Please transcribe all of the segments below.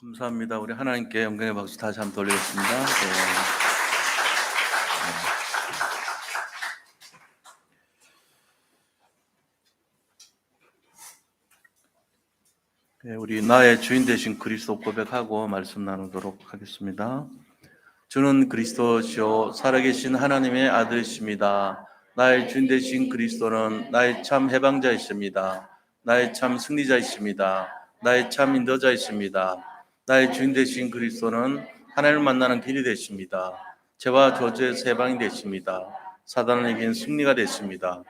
감사합니다. 우리 하나님께 영광의 박수 다시 한번 돌리겠습니다. 네. 네, 우리 나의 주인 되신 그리스도 고백하고 말씀 나누도록 하겠습니다. 주는 그리스도시요 살아계신 하나님의 아들이십니다. 나의 주인 되신 그리스도는 나의 참 해방자이십니다. 나의 참 승리자이십니다. 나의 참 인도자이십니다. 나의 주인 되신 그리스도는 하나님을 만나는 길이 되십니다. 죄와 저주에서 해방이 되십니다. 사단을 이긴 승리가 되십니다.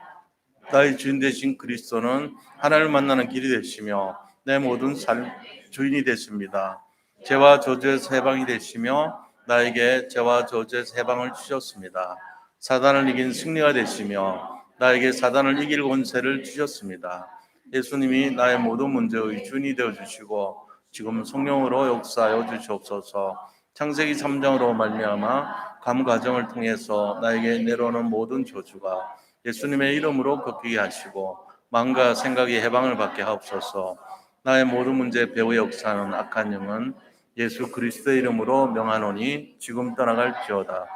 나의 주인 되신 그리스도는 하나님을 만나는 길이 되시며 내 모든 삶 주인이 되십니다. 죄와 저주에서 해방이 되시며 나에게 죄와 저주에서 해방을 주셨습니다. 사단을 이긴 승리가 되시며 나에게 사단을 이길 권세를 주셨습니다. 예수님이 나의 모든 문제의 주인이 되어주시고 지금 성령으로 역사하여 주시옵소서. 창세기 3장으로 말미암아 감 과정을 통해서 나에게 내려오는 모든 저주가 예수님의 이름으로 걷히게 하시고 마음과 생각이 해방을 받게 하옵소서. 나의 모든 문제 배후에 역사하는 악한 영은 예수 그리스도의 이름으로 명하노니 지금 떠나갈지어다.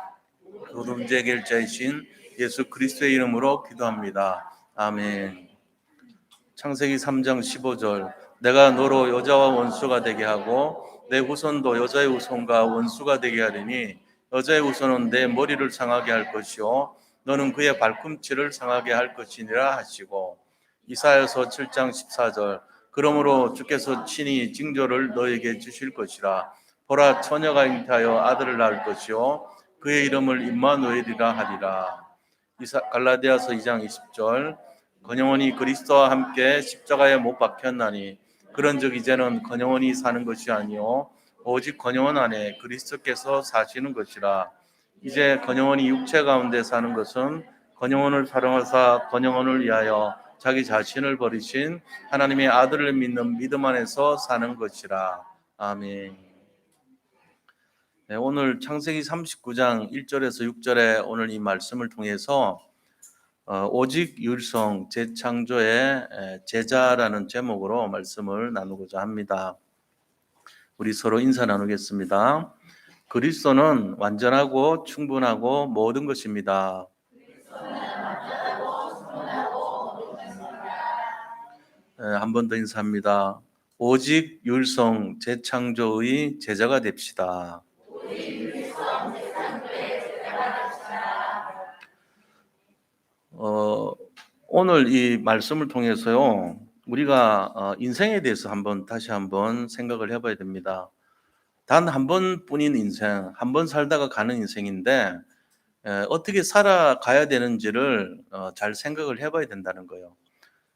모든 문제 해결자이신 예수 그리스도의 이름으로 기도합니다. 아멘. 창세기 3장 15절 내가 너로 여자와 원수가 되게 하고 내 후손도 여자의 후손과 원수가 되게 하리니 여자의 후손은 내 머리를 상하게 할 것이요 너는 그의 발꿈치를 상하게 할 것이니라 하시고 이사야서 7장 14절 그러므로 주께서 친히 징조를 너에게 주실 것이라 보라 처녀가 잉태하여 아들을 낳을 것이요 그의 이름을 임마누엘이라 하리라. 갈라디아서 2장 20절 건영원이 그리스도와 함께 십자가에 못 박혔나니 그런즉 이제는 건영원이 사는 것이 아니요 오직 건영원 안에 그리스도께서 사시는 것이라. 이제 건영원이 육체 가운데 사는 것은 건영원을 사랑하사 건영원을 위하여 자기 자신을 버리신 하나님의 아들을 믿는 믿음 안에서 사는 것이라. 아멘. 네, 오늘 창세기 39장 1절에서 6절에 오늘 이 말씀을 통해서 오직 율성 재창조의 제자라는 제목으로 말씀을 나누고자 합니다. 우리 서로 인사 나누겠습니다. 그리스도는 완전하고 충분하고 모든 것입니다. 한 번 더 인사합니다. 오직 율성 재창조의 제자가 됩시다. 오늘 이 말씀을 통해서요, 우리가 인생에 대해서 다시 한번 생각을 해봐야 됩니다. 단 한 번뿐인 인생, 한 번 살다가 가는 인생인데 어떻게 살아가야 되는지를 잘 생각을 해봐야 된다는 거예요.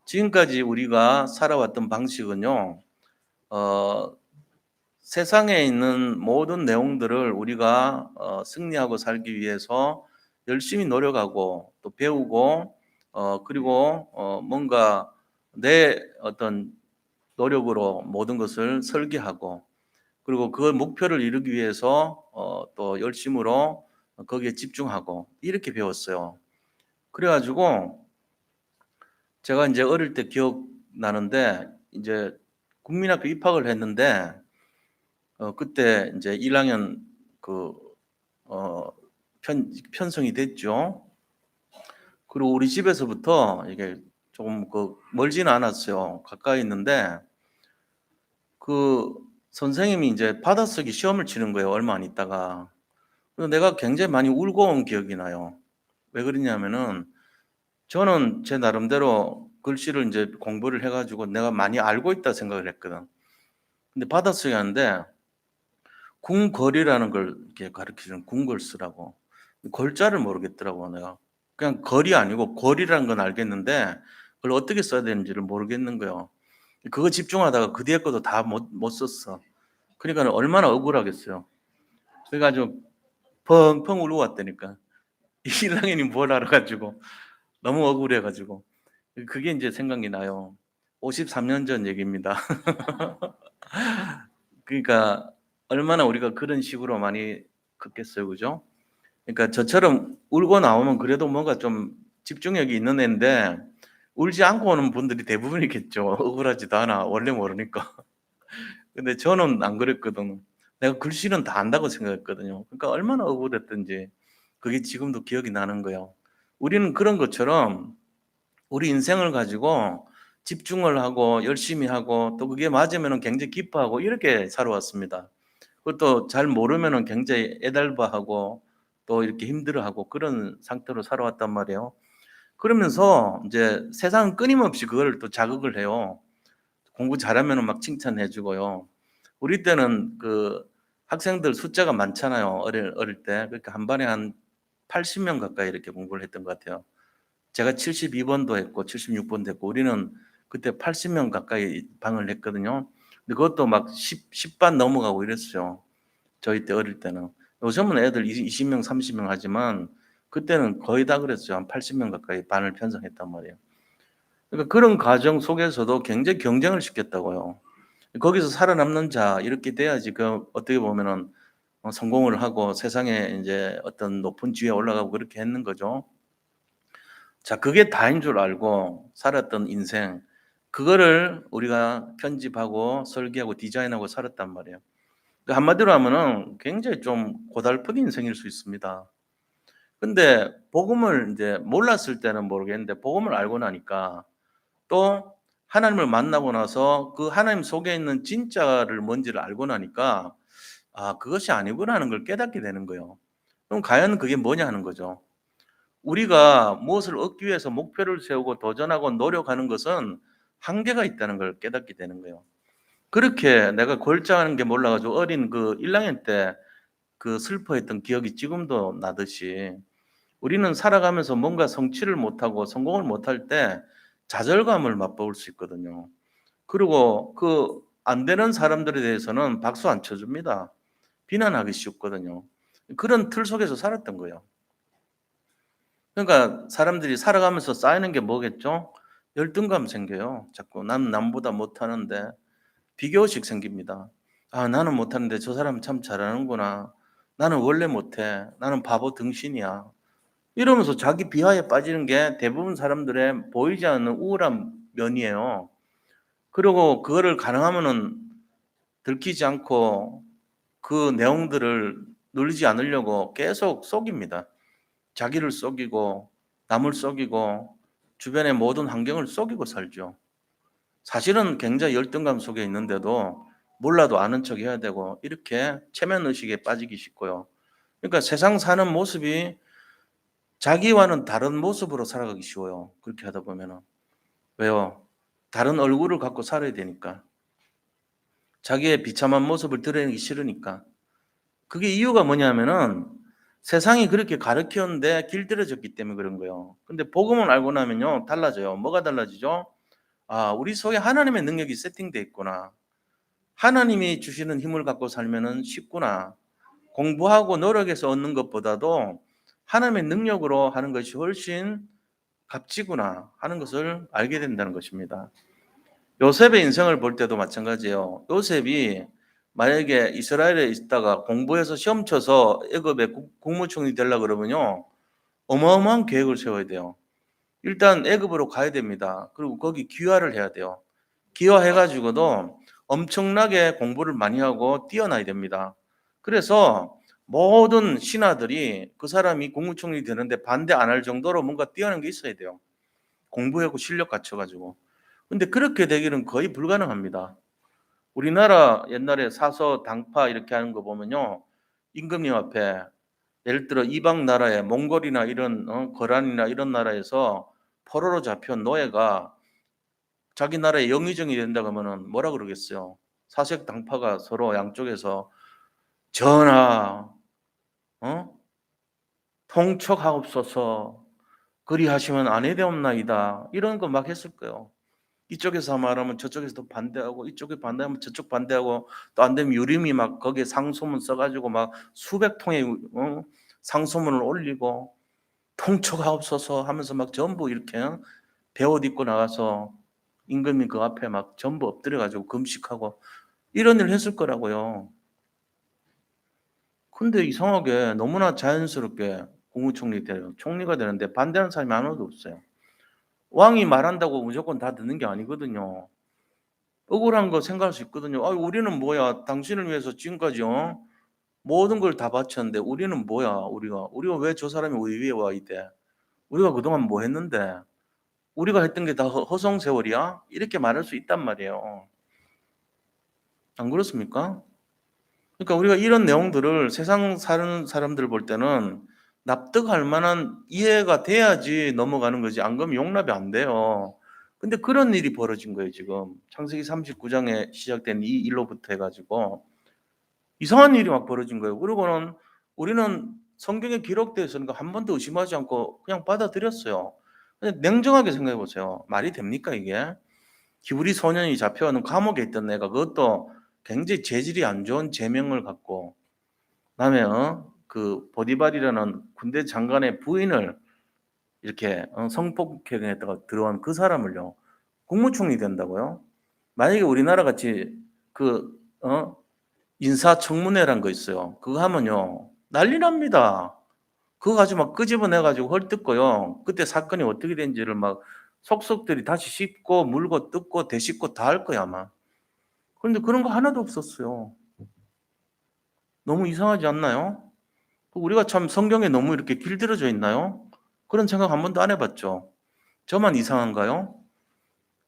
지금까지 우리가 살아왔던 방식은요, 어, 세상에 있는 모든 내용들을 우리가 승리하고 살기 위해서 열심히 노력하고 또 배우고 그리고 뭔가 내 어떤 노력으로 모든 것을 설계하고 그리고 그 목표를 이루기 위해서 또 열심으로 거기에 집중하고 이렇게 배웠어요. 그래가지고 제가 이제 어릴 때 기억나는데 이제 국민학교 입학을 했는데 그때 이제 1학년 그 편성이 됐죠. 그리고 우리 집에서부터 이게 조금 멀지는 않았어요. 가까이 있는데 그 선생님이 이제 받아쓰기 시험을 치는 거예요. 얼마 안 있다가. 그래서 내가 굉장히 많이 울고 온 기억이 나요. 왜 그러냐면은 저는 제 나름대로 글씨를 이제 공부를 해가지고 내가 많이 알고 있다 생각을 했거든. 근데 받아쓰기 하는데 궁궐이라는 걸 이렇게 가르치는 궁궐 쓰라고. 골자를 모르겠더라고 내가. 그냥 걸이 아니고 골이라는 건 알겠는데 그걸 어떻게 써야 되는지를 모르겠는 거예요. 그거 집중하다가 그 뒤에 것도 다 못 썼어. 그러니까 얼마나 억울하겠어요. 그래가지고 펑펑 울고 왔다니까. 이랑이니 뭘 알아가지고 너무 억울해가지고 그게 이제 생각이 나요. 53년 전 얘기입니다. 그러니까 얼마나 우리가 그런 식으로 많이 컸겠어요, 그죠? 그러니까 저처럼 울고 나오면 그래도 뭔가 좀 집중력이 있는 애인데 울지 않고 오는 분들이 대부분이겠죠. 억울하지도 않아. 원래 모르니까. 근데 저는 안 그랬거든. 내가 글씨는 다 안다고 생각했거든요. 그러니까 얼마나 억울했던지 그게 지금도 기억이 나는 거예요. 우리는 그런 것처럼 우리 인생을 가지고 집중을 하고 열심히 하고 또 그게 맞으면 굉장히 기뻐하고 이렇게 살아왔습니다. 그것도 잘 모르면 굉장히 애달파하고 또 이렇게 힘들어하고 그런 상태로 살아왔단 말이에요. 그러면서 이제 세상은 끊임없이 그걸 또 자극을 해요. 공부 잘하면 막 칭찬해 주고요. 우리 때는 그 학생들 숫자가 많잖아요. 어릴 때. 그러니까 한 반에 한 80명 가까이 이렇게 공부를 했던 것 같아요. 제가 72번도 했고 76번도 했고 우리는 그때 80명 가까이 방을 했거든요. 근데 그것도 막 10반 넘어가고 이랬어요. 저희 때 어릴 때는. 요즘은 애들 20명, 30명 하지만 그때는 거의 다 그랬어요. 한 80명 가까이 반을 편성했단 말이에요. 그러니까 그런 과정 속에서도 굉장히 경쟁을 시켰다고요. 거기서 살아남는 자 이렇게 돼야지 그 어떻게 보면은 성공을 하고 세상에 이제 어떤 높은 지위에 올라가고 그렇게 했는 거죠. 자, 그게 다인 줄 알고 살았던 인생, 그거를 우리가 편집하고 설계하고 디자인하고 살았단 말이에요. 그 한마디로 하면은 굉장히 좀 고달픈 인생일 수 있습니다. 근데 복음을 이제 몰랐을 때는 모르겠는데 복음을 알고 나니까 또 하나님을 만나고 나서 그 하나님 속에 있는 진짜를 뭔지를 알고 나니까 아, 그것이 아니구나 하는 걸 깨닫게 되는 거예요. 그럼 과연 그게 뭐냐 하는 거죠. 우리가 무엇을 얻기 위해서 목표를 세우고 도전하고 노력하는 것은 한계가 있다는 걸 깨닫게 되는 거예요. 그렇게 내가 골자하는 게 몰라가지고 어린 그 1학년 때 그 슬퍼했던 기억이 지금도 나듯이 우리는 살아가면서 뭔가 성취를 못하고 성공을 못할 때 좌절감을 맛볼 수 있거든요. 그리고 그 안 되는 사람들에 대해서는 박수 안 쳐줍니다. 비난하기 쉽거든요. 그런 틀 속에서 살았던 거예요. 그러니까 사람들이 살아가면서 쌓이는 게 뭐겠죠? 열등감 생겨요. 자꾸 나는 남보다 못하는데 비교의식 생깁니다. 아, 나는 못하는데 저 사람은 참 잘하는구나. 나는 원래 못해. 나는 바보 등신이야. 이러면서 자기 비하에 빠지는 게 대부분 사람들의 보이지 않는 우울한 면이에요. 그리고 그거를 가능하면은 들키지 않고 그 내용들을 누리지 않으려고 계속 속입니다. 자기를 속이고 남을 속이고 주변의 모든 환경을 속이고 살죠. 사실은 굉장히 열등감 속에 있는데도 몰라도 아는 척 해야 되고 이렇게 체면 의식에 빠지기 쉽고요. 그러니까 세상 사는 모습이 자기와는 다른 모습으로 살아가기 쉬워요. 그렇게 하다 보면은. 왜요? 다른 얼굴을 갖고 살아야 되니까. 자기의 비참한 모습을 드러내기 싫으니까. 그게 이유가 뭐냐면은 세상이 그렇게 가르쳤는데 길들여졌기 때문에 그런 거예요. 근데 복음을 알고 나면요, 달라져요. 뭐가 달라지죠? 아, 우리 속에 하나님의 능력이 세팅돼 있구나. 하나님이 주시는 힘을 갖고 살면은 쉽구나. 공부하고 노력해서 얻는 것보다도 하나님의 능력으로 하는 것이 훨씬 값지구나 하는 것을 알게 된다는 것입니다. 요셉의 인생을 볼 때도 마찬가지예요. 요셉이 만약에 이스라엘에 있다가 공부해서 시험 쳐서 애굽의 국무총리 되려고 그러면요, 어마어마한 계획을 세워야 돼요. 일단 애굽으로 가야 됩니다. 그리고 거기 귀화를 해야 돼요. 귀화해가지고도 엄청나게 공부를 많이 하고 뛰어나야 됩니다. 그래서 모든 신하들이 그 사람이 국무총리 되는데 반대 안 할 정도로 뭔가 뛰어난 게 있어야 돼요. 공부하고 실력 갖춰가지고. 근데 그렇게 되기는 거의 불가능합니다. 우리나라 옛날에 사서 당파 이렇게 하는 거 보면요, 임금님 앞에 예를 들어 이방 나라의 몽골이나 이런 거란이나 이런 나라에서 포로로 잡혀온 노예가 자기 나라의 영의정이 된다고 하면은 뭐라 그러겠어요? 사색 당파가 서로 양쪽에서 전하, 어? 통촉하옵소서, 그리하시면 아내되옵나이다 이런 거 막 했을 거예요. 이쪽에서 말하면 저쪽에서 또 반대하고 이쪽에 반대하면 저쪽 반대하고 또 안 되면 유림이 막 거기에 상소문 써가지고 막 수백 통의 상소문을 올리고 통촉하옵소서 하면서 막 전부 이렇게 베옷 입고 나가서 임금님 그 앞에 막 전부 엎드려가지고 금식하고 이런 일을 했을 거라고요. 근데 이상하게 너무나 자연스럽게 국무총리 돼요. 총리가 되는데 반대하는 사람이 하나도 없어요. 왕이 말한다고 무조건 다 듣는 게 아니거든요. 억울한 거 생각할 수 있거든요. 우리는 뭐야? 당신을 위해서 지금까지 모든 걸 다 바쳤는데 우리는 뭐야? 우리가 왜 저 사람이 우리 위에 와 있대? 우리가 그동안 뭐 했는데? 우리가 했던 게 다 허송세월이야? 이렇게 말할 수 있단 말이에요. 안 그렇습니까? 그러니까 우리가 이런 내용들을 세상 사는 사람들 볼 때는 납득할 만한 이해가 돼야지 넘어가는 거지. 안 그러면 용납이 안 돼요. 근데 그런 일이 벌어진 거예요, 지금. 창세기 39장에 시작된 이 일로부터 해가지고 이상한 일이 막 벌어진 거예요. 그리고는 우리는 성경에 기록되어 있으니까 한 번도 의심하지 않고 그냥 받아들였어요. 근데 냉정하게 생각해 보세요. 말이 됩니까, 이게? 히브리 소년이 잡혀가는 감옥에 있던 애가 그것도 굉장히 재질이 안 좋은 제명을 갖고 그다음에 그 보디발이라는 군대 장관의 부인을 이렇게 성폭행했다가 들어온 그 사람을요 국무총리 된다고요? 만약에 우리나라 같이 그 인사청문회란 거 있어요. 그거 하면요 난리 납니다. 그거 가지고 막 끄집어내가지고 헐뜯고요. 그때 사건이 어떻게 된지를 막 속속들이 다시 씹고 물고 뜯고 되씹고 다 할 거야 아마. 그런데 그런 거 하나도 없었어요. 너무 이상하지 않나요? 우리가 참 성경에 너무 이렇게 길들여져 있나요? 그런 생각 한 번도 안 해봤죠. 저만 이상한가요?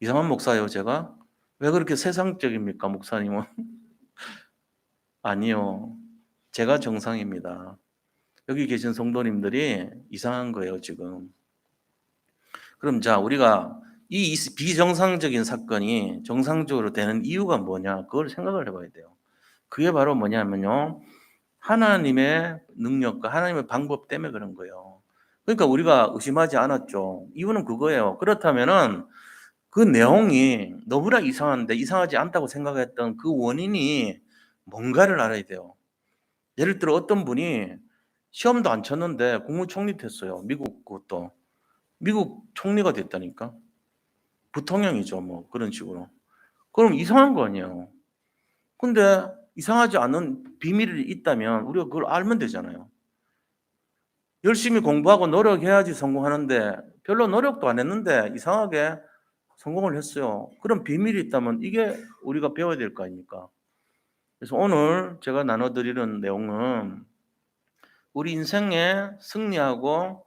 이상한 목사예요, 제가? 왜 그렇게 세상적입니까, 목사님은? 아니요. 제가 정상입니다. 여기 계신 성도님들이 이상한 거예요, 지금. 그럼 자, 우리가 이 비정상적인 사건이 정상적으로 되는 이유가 뭐냐? 그걸 생각을 해봐야 돼요. 그게 바로 뭐냐면요. 하나님의 능력과 하나님의 방법 때문에 그런 거예요. 그러니까 우리가 의심하지 않았죠. 이유는 그거예요. 그렇다면은 그 내용이 너무나 이상한데 이상하지 않다고 생각했던 그 원인이 뭔가를 알아야 돼요. 예를 들어 어떤 분이 시험도 안 쳤는데 국무총리 됐어요. 미국 그것도. 미국 총리가 됐다니까. 부통령이죠. 뭐 그런 식으로. 그럼 이상한 거 아니에요. 근데 이상하지 않은 비밀이 있다면 우리가 그걸 알면 되잖아요. 열심히 공부하고 노력해야지 성공하는데 별로 노력도 안 했는데 이상하게 성공을 했어요. 그런 비밀이 있다면 이게 우리가 배워야 될 거 아닙니까? 그래서 오늘 제가 나눠드리는 내용은 우리 인생에 승리하고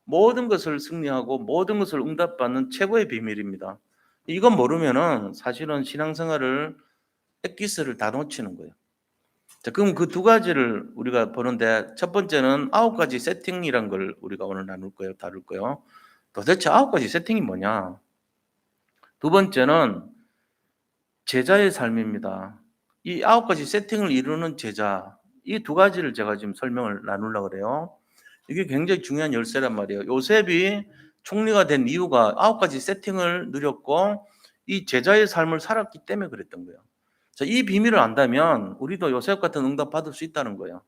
모든 것을 승리하고 모든 것을 응답받는 최고의 비밀입니다. 이건 모르면은 사실은 신앙생활을 엑기스를 다 놓치는 거예요. 자, 그럼 그 두 가지를 우리가 보는데 첫 번째는 9가지 세팅이란 걸 우리가 오늘 나눌 거예요. 다룰 거예요. 도대체 9가지 세팅이 뭐냐? 두 번째는 제자의 삶입니다. 이 9가지 세팅을 이루는 제자, 이 두 가지를 제가 지금 설명을 나누려고 그래요. 이게 굉장히 중요한 열쇠란 말이에요. 요셉이 총리가 된 이유가 9가지 세팅을 누렸고 이 제자의 삶을 살았기 때문에 그랬던 거예요. 자, 이 비밀을 안다면 우리도 요셉 같은 응답 받을 수 있다는 거예요.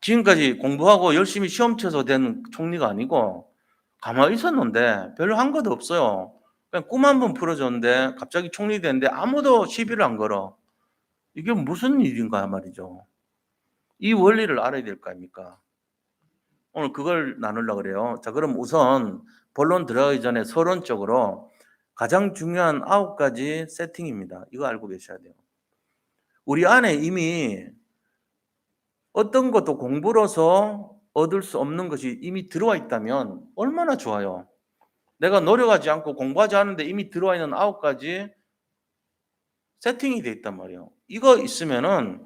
지금까지 공부하고 열심히 시험 쳐서 된 총리가 아니고 가만히 있었는데 별로 한 것도 없어요. 그냥 꿈 한 번 풀어줬는데 갑자기 총리 됐는데 아무도 시비를 안 걸어. 이게 무슨 일인가 말이죠. 이 원리를 알아야 될 거 아닙니까? 오늘 그걸 나누려고 그래요. 자, 그럼 우선 본론 들어가기 전에 서론적으로 가장 중요한 9가지 세팅입니다. 이거 알고 계셔야 돼요. 우리 안에 이미 어떤 것도 공부로서 얻을 수 없는 것이 이미 들어와 있다면 얼마나 좋아요. 내가 노력하지 않고 공부하지 않은데 이미 들어와 있는 9가지 세팅이 돼 있단 말이에요. 이거 있으면은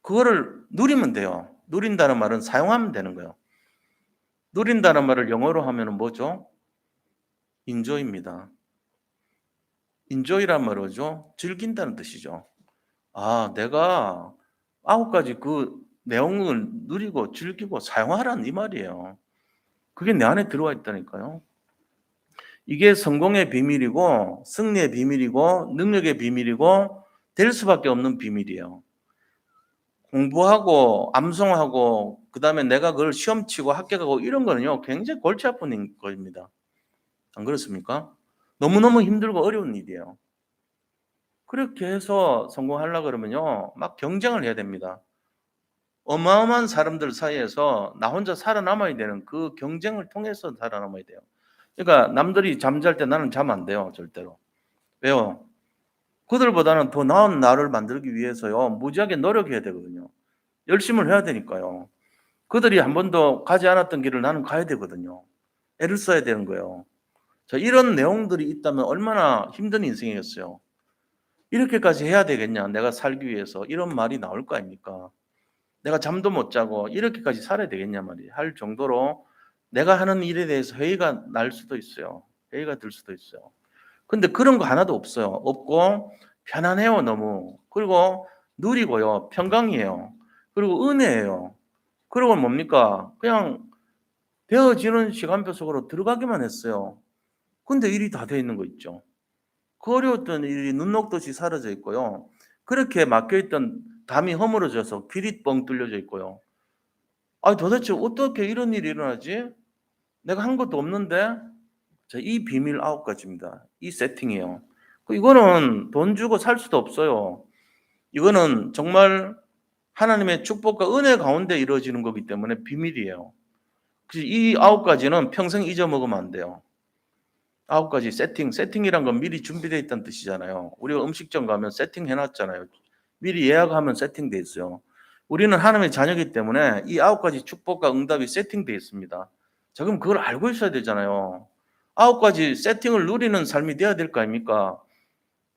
그거를 누리면 돼요. 누린다는 말은 사용하면 되는 거예요. 누린다는 말을 영어로 하면은 뭐죠? enjoy입니다. enjoy란 말이죠. 즐긴다는 뜻이죠. 내가 9가지 그 내용을 누리고 즐기고 사용하라는 이 말이에요. 그게 내 안에 들어와 있다니까요. 이게 성공의 비밀이고 승리의 비밀이고 능력의 비밀이고 될 수밖에 없는 비밀이에요. 공부하고 암송하고 그다음에 내가 그걸 시험 치고 합격하고 이런 거는요 굉장히 골치 아픈 거입니다. 안 그렇습니까? 너무너무 힘들고 어려운 일이에요. 그렇게 해서 성공하려고 그러면요 막 경쟁을 해야 됩니다. 어마어마한 사람들 사이에서 나 혼자 살아남아야 되는 그 경쟁을 통해서 살아남아야 돼요. 그러니까 남들이 잠잘 때 나는 잠 안 돼요, 절대로. 왜요? 그들보다는 더 나은 나를 만들기 위해서요, 무지하게 노력해야 되거든요. 열심을 해야 되니까요. 그들이 한 번도 가지 않았던 길을 나는 가야 되거든요. 애를 써야 되는 거예요. 자, 이런 내용들이 있다면 얼마나 힘든 인생이겠어요. 이렇게까지 해야 되겠냐, 내가 살기 위해서. 이런 말이 나올 거 아닙니까? 내가 잠도 못 자고 이렇게까지 살아야 되겠냐 말이에요. 할 정도로 내가 하는 일에 대해서 회의가 날 수도 있어요. 회의가 들 수도 있어요. 근데 그런 거 하나도 없어요. 없고 편안해요, 너무. 그리고 누리고요. 평강이에요. 그리고 은혜예요. 그리고 뭡니까? 그냥 되어지는 시간표 속으로 들어가기만 했어요. 근데 일이 다 돼 있는 거 있죠. 그 어려웠던 일이 눈 녹듯이 사라져 있고요. 그렇게 막혀있던 담이 허물어져서 길이 뻥 뚫려져 있고요. 아, 도대체 어떻게 이런 일이 일어나지? 내가 한 것도 없는데? 자, 이 비밀 9가지입니다. 이 세팅이에요. 이거는 돈 주고 살 수도 없어요. 이거는 정말 하나님의 축복과 은혜 가운데 이루어지는 거기 때문에 비밀이에요. 그래서 이 9가지는 평생 잊어먹으면 안 돼요. 9가지 세팅이란 건 미리 준비되어 있다는 뜻이잖아요. 우리가 음식점 가면 세팅해 놨잖아요. 미리 예약하면 세팅돼 있어요. 우리는 하나님의 자녀이기 때문에 이 9가지 축복과 응답이 세팅돼 있습니다. 자, 그럼 그걸 알고 있어야 되잖아요. 9가지 세팅을 누리는 삶이 돼야 될 거 아닙니까?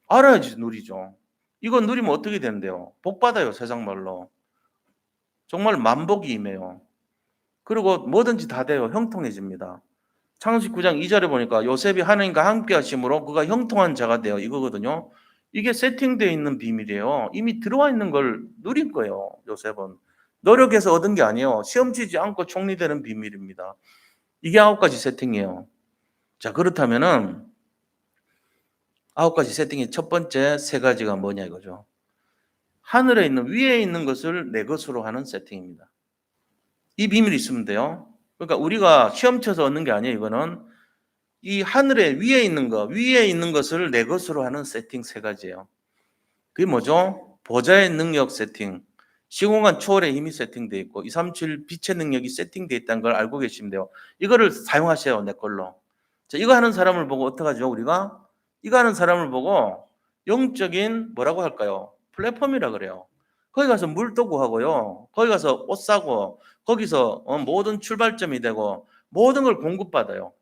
알아야지 누리죠. 이거 누리면 어떻게 되는데요? 복 받아요, 세상 말로. 정말 만복이 임해요. 그리고 뭐든지 다 돼요. 형통해집니다. 창세기 9장 2절에 보니까 요셉이 하나님과 함께 하심으로 그가 형통한 자가 되어 이거거든요. 이게 세팅되어 있는 비밀이에요. 이미 들어와 있는 걸 누린 거예요, 요셉은. 노력해서 얻은 게 아니에요. 시험 치지 않고 총리되는 비밀입니다. 이게 9가지 세팅이에요. 자, 그렇다면은 9가지 세팅의 첫 번째 3가지가 뭐냐 이거죠. 하늘에 있는, 위에 있는 것을 내 것으로 하는 세팅입니다. 이 비밀이 있으면 돼요. 그러니까 우리가 시험 쳐서 얻는 게 아니에요, 이거는. 이 하늘에 위에 있는 것, 위에 있는 것을 내 것으로 하는 세팅 3가지예요. 그게 뭐죠? 보좌의 능력 세팅, 시공간 초월의 힘이 세팅되어 있고 237 빛의 능력이 세팅되어 있다는 걸 알고 계시면 돼요. 이거를 사용하세요, 내 걸로. 자, 이거 하는 사람을 보고 어떡하죠, 우리가? 이거 하는 사람을 보고 영적인 뭐라고 할까요? 플랫폼이라 그래요. 거기 가서 물도 구하고요. 거기 가서 옷 사고 거기서 모든 출발점이 되고 모든 걸 공급받아요.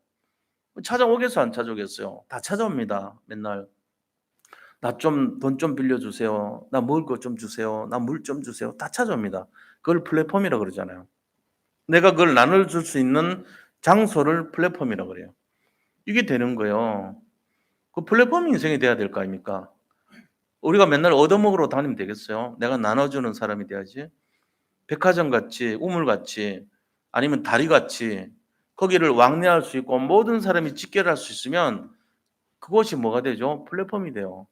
찾아오겠어요, 안 찾아오겠어요? 다 찾아옵니다, 맨날. 나 좀 돈 좀 빌려주세요. 나 먹을 것 좀 주세요. 나 물 좀 주세요. 다 찾아옵니다. 그걸 플랫폼이라 그러잖아요. 내가 그걸 나눠줄 수 있는 장소를 플랫폼이라 그래요. 이게 되는 거예요. 그 플랫폼 인생이 돼야 될 거 아닙니까? 우리가 맨날 얻어먹으러 다니면 되겠어요? 내가 나눠주는 사람이 돼야지. 백화점같이, 우물같이, 아니면 다리같이 거기를 왕래할 수 있고 모든 사람이 직결할 수 있으면 그것이 뭐가 되죠? 플랫폼이 돼요.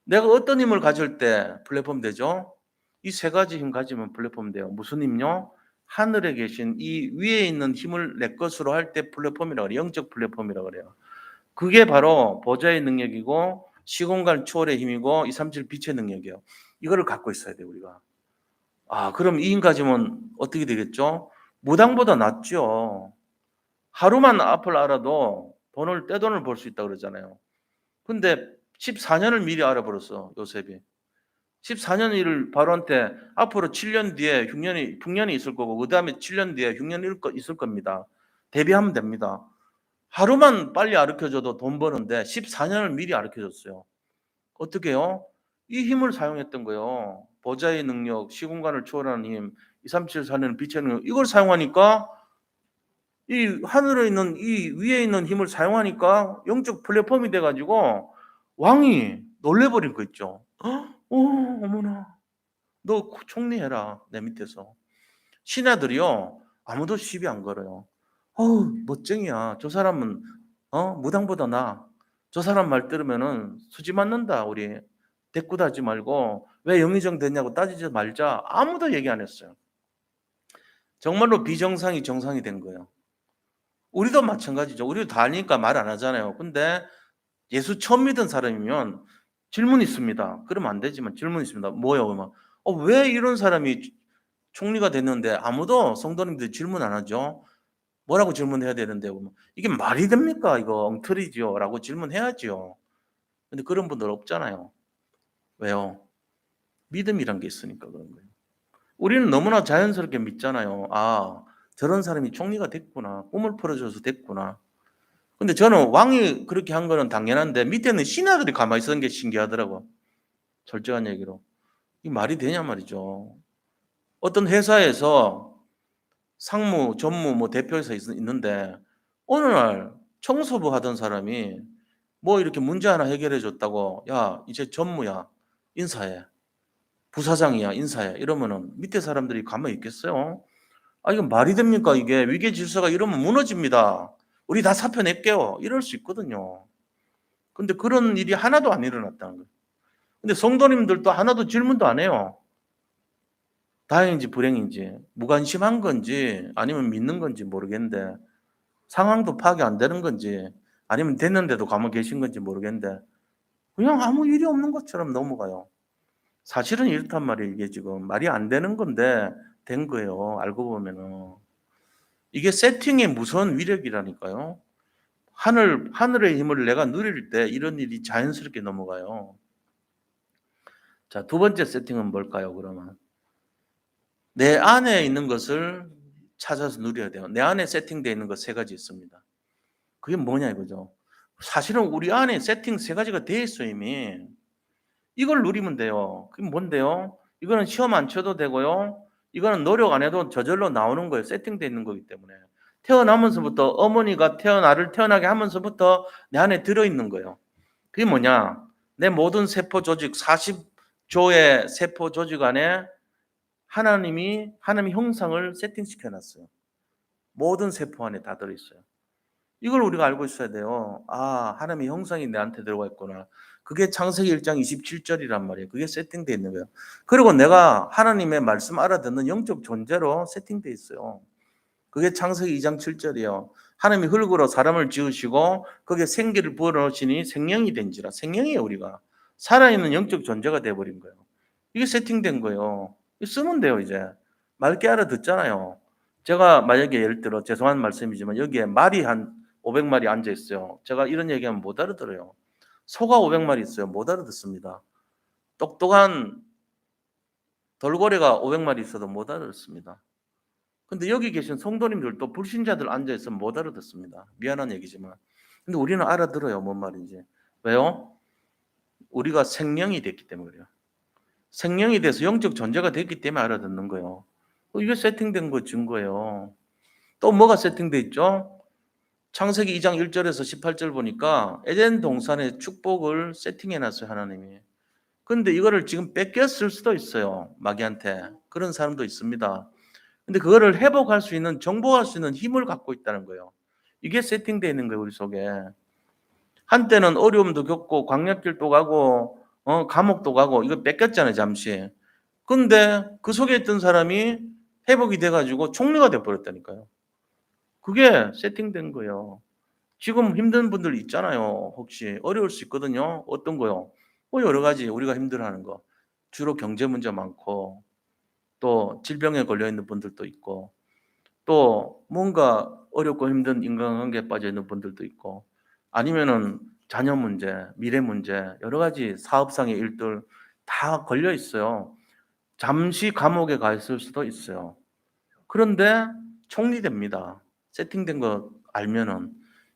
내가 어떤 힘을 가질 때 플랫폼 되죠? 이 3가지 힘 가지면 플랫폼 돼요. 무슨 힘요? 하늘에 계신 이 위에 있는 힘을 내 것으로 할 때 플랫폼이라고 그래요. 영적 플랫폼이라고 그래요. 그게 바로 보좌의 능력이고 시공간 초월의 힘이고 237 빛의 능력이에요. 이거를 갖고 있어야 돼요, 우리가. 아, 그럼 이 힘 가지면 어떻게 되겠죠? 무당보다 낫죠. 하루만 앞을 알아도 떼돈을 벌 수 있다 그러잖아요. 근데 14년을 미리 알아버렸어, 요셉이. 14년 일을 바로한테 앞으로 7년 뒤에 흉년이 있을 거고 그다음에 7년 뒤에 흉년이 있을 겁니다. 대비하면 됩니다. 하루만 빨리 가르쳐줘도 돈 버는데 14년을 미리 가르쳐줬어요. 어떻게 해요? 이 힘을 사용했던 거예요. 보좌의 능력, 시공간을 초월하는 힘, 2374년 빛의 능력, 이걸 사용하니까 이 하늘에 있는 이 위에 있는 힘을 사용하니까 영적 플랫폼이 돼가지고 왕이 놀래버린 거 있죠. 어머나, 너 총리해라, 내 밑에서. 신하들이요, 아무도 시비 안 걸어요. 멋쟁이야. 저 사람은 무당보다 나. 저 사람 말 들으면은 수지 맞는다. 우리 대꾸하지 말고 왜 영의정 됐냐고 따지지 말자. 아무도 얘기 안 했어요. 정말로 비정상이 정상이 된 거예요. 우리도 마찬가지죠. 우리도 다 아니까 말 안 하잖아요. 근데 예수 처음 믿은 사람이면 질문 있습니다. 그러면 안 되지만 질문 있습니다. 뭐요? 왜 이런 사람이 총리가 됐는데 아무도 성도님들 질문 안 하죠? 뭐라고 질문해야 되는데 이게 말이 됩니까? 이거 엉터리지요? 라고 질문해야죠. 근데 그런 분들 없잖아요. 왜요? 믿음이란 게 있으니까 그런 거예요. 우리는 너무나 자연스럽게 믿잖아요. 아, 저런 사람이 총리가 됐구나. 꿈을 풀어줘서 됐구나. 근데 저는 왕이 그렇게 한 거는 당연한데 밑에는 신하들이 가만히 있는 게 신기하더라고. 솔직한 얘기로. 이 말이 되냐 말이죠. 어떤 회사에서 상무, 전무, 뭐 대표에서 있는데 어느 날 청소부 하던 사람이 뭐 이렇게 문제 하나 해결해 줬다고 야, 이제 전무야. 인사해. 부사장이야. 인사해. 이러면은 밑에 사람들이 가만히 있겠어요? 아, 이건 말이 됩니까? 이게 위계 질서가 이러면 무너집니다. 우리 다 사표 낼게요. 이럴 수 있거든요. 근데 그런 일이 하나도 안 일어났다는 거예요. 근데 성도님들도 하나도 질문도 안 해요. 다행인지 불행인지, 무관심한 건지, 아니면 믿는 건지 모르겠는데, 상황도 파악이 안 되는 건지, 아니면 됐는데도 가만히 계신 건지 모르겠는데, 그냥 아무 일이 없는 것처럼 넘어가요. 사실은 이렇단 말이에요. 이게 지금 말이 안 되는 건데, 된 거예요. 알고 보면은. 이게 세팅의 무서운 위력이라니까요. 하늘의 힘을 내가 누릴 때 이런 일이 자연스럽게 넘어가요. 자, 두 번째 세팅은 뭘까요, 그러면? 내 안에 있는 것을 찾아서 누려야 돼요. 내 안에 세팅되어 있는 것 세 가지 있습니다. 그게 뭐냐 이거죠. 사실은 우리 안에 세팅 세 가지가 돼 있어요, 이미. 이걸 누리면 돼요. 그게 뭔데요? 이거는 시험 안 쳐도 되고요. 이거는 노력 안 해도 저절로 나오는 거예요. 세팅되어 있는 거기 때문에. 태어나면서부터 어머니가 나를 태어나게 하면서부터 내 안에 들어있는 거예요. 그게 뭐냐? 내 모든 세포 조직, 40조의 세포 조직 안에 하나님의 형상을 세팅시켜 놨어요. 모든 세포 안에 다 들어있어요. 이걸 우리가 알고 있어야 돼요. 아, 하나님의 형상이 내한테 들어가 있구나. 그게 창세기 1장 27절이란 말이에요. 그게 세팅되어 있는 거예요. 그리고 내가 하나님의 말씀 알아듣는 영적 존재로 세팅되어 있어요. 그게 창세기 2장 7절이에요. 하나님이 흙으로 사람을 지으시고 거기에 생기를 부어넣으시니 생명이 된지라. 생명이에요, 우리가. 살아있는 영적 존재가 돼버린 거예요. 이게 세팅된 거예요. 쓰면 돼요, 이제. 맑게 알아듣잖아요. 제가 만약에 예를 들어 죄송한 말씀이지만 여기에 말이 한 500마리 앉아 있어요. 제가 이런 얘기하면 못 알아들어요. 소가 500마리 있어요. 못 알아듣습니다. 똑똑한 돌고래가 500마리 있어도 못 알아듣습니다. 근데 여기 계신 성도님들도 불신자들 앉아 있으면 못 알아듣습니다. 미안한 얘기지만. 근데 우리는 알아들어요. 뭔 말인지. 왜요? 우리가 생명이 됐기 때문에 그래요. 생명이 돼서 영적 존재가 됐기 때문에 알아듣는 거예요. 이게 세팅된 거 증거예요. 또 뭐가 세팅돼 있죠? 창세기 2장 1절에서 18절 보니까 에덴 동산의 축복을 세팅해 놨어요, 하나님이. 근데 이거를 지금 뺏겼을 수도 있어요, 마귀한테. 그런 사람도 있습니다. 근데 그거를 회복할 수 있는, 정복할 수 있는 힘을 갖고 있다는 거예요. 이게 세팅되어 있는 거예요, 우리 속에. 한때는 어려움도 겪고 광야길도 가고 감옥도 가고 이거 뺏겼잖아요, 잠시. 근데 그 속에 있던 사람이 회복이 돼가지고 총리가 돼버렸다니까요. 그게 세팅된 거예요. 지금 힘든 분들 있잖아요. 혹시 어려울 수 있거든요. 어떤 거요? 뭐 여러 가지 우리가 힘들어하는 거. 주로 경제 문제 많고 또 질병에 걸려 있는 분들도 있고 또 뭔가 어렵고 힘든 인간관계에 빠져 있는 분들도 있고 아니면은 자녀 문제, 미래 문제, 여러 가지 사업상의 일들 다 걸려 있어요. 잠시 감옥에 가 있을 수도 있어요. 그런데 총리됩니다. 세팅된 거 알면은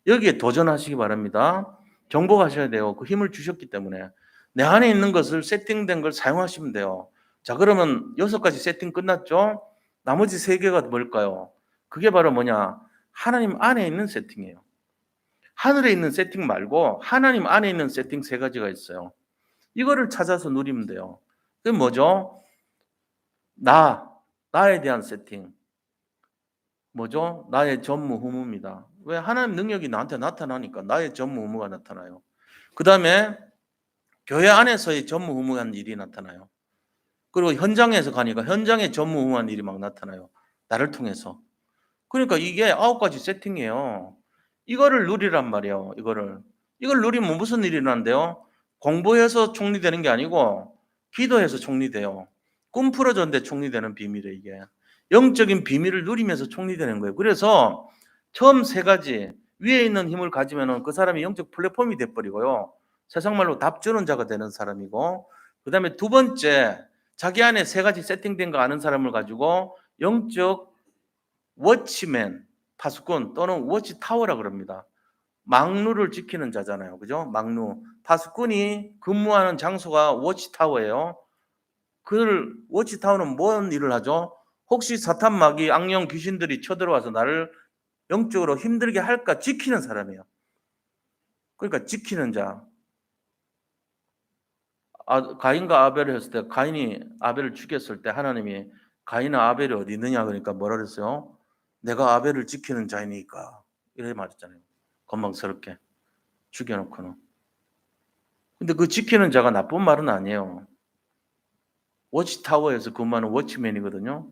여기에 도전하시기 바랍니다. 정복하셔야 돼요. 그 힘을 주셨기 때문에 내 안에 있는 것을 세팅된 걸 사용하시면 돼요. 자, 그러면 6가지 세팅 끝났죠? 나머지 3개가 뭘까요? 그게 바로 뭐냐? 하나님 안에 있는 세팅이에요. 하늘에 있는 세팅 말고 하나님 안에 있는 세팅 3가지가 있어요. 이거를 찾아서 누리면 돼요. 그게 뭐죠? 나에 대한 세팅. 뭐죠? 나의 전무후무입니다. 왜? 하나님 능력이 나한테 나타나니까 나의 전무후무가 나타나요. 그 다음에 교회 안에서의 전무후무한 일이 나타나요. 그리고 현장에서 가니까 현장에 전무후무한 일이 막 나타나요. 나를 통해서. 그러니까 이게 9가지 세팅이에요. 이거를 누리란 말이에요. 이걸 누리면 무슨 일이 일어난대요? 공부해서 총리되는 게 아니고 기도해서 총리돼요. 꿈 풀어줬는데 총리되는 비밀이에요, 이게. 영적인 비밀을 누리면서 총리되는 거예요. 그래서 처음 3가지 위에 있는 힘을 가지면은 그 사람이 영적 플랫폼이 돼버리고요. 세상 말로 답 주는 자가 되는 사람이고, 그 다음에 두 번째, 자기 안에 세 가지 세팅된 거 아는 사람을 가지고 영적 워치맨, 파수꾼 또는 워치타워라 그럽니다. 망루를 지키는 자잖아요. 그죠? 망루. 파수꾼이 근무하는 장소가 워치타워예요. 그 워치타워는 뭔 일을 하죠? 혹시 사탄 마귀 악령 귀신들이 쳐들어와서 나를 영적으로 힘들게 할까 지키는 사람이에요. 그러니까 지키는 자. 가인과 아벨을 했을 때 가인이 아벨을 죽였을 때 하나님이 가인과 아벨이 어디 있느냐 그러니까 뭐라 그랬어요? 내가 아벨을 지키는 자이니까 이래 말했잖아요. 건방스럽게 죽여놓고는. 근데 그 지키는 자가 나쁜 말은 아니에요. 워치타워에서 근무하는 워치맨이거든요.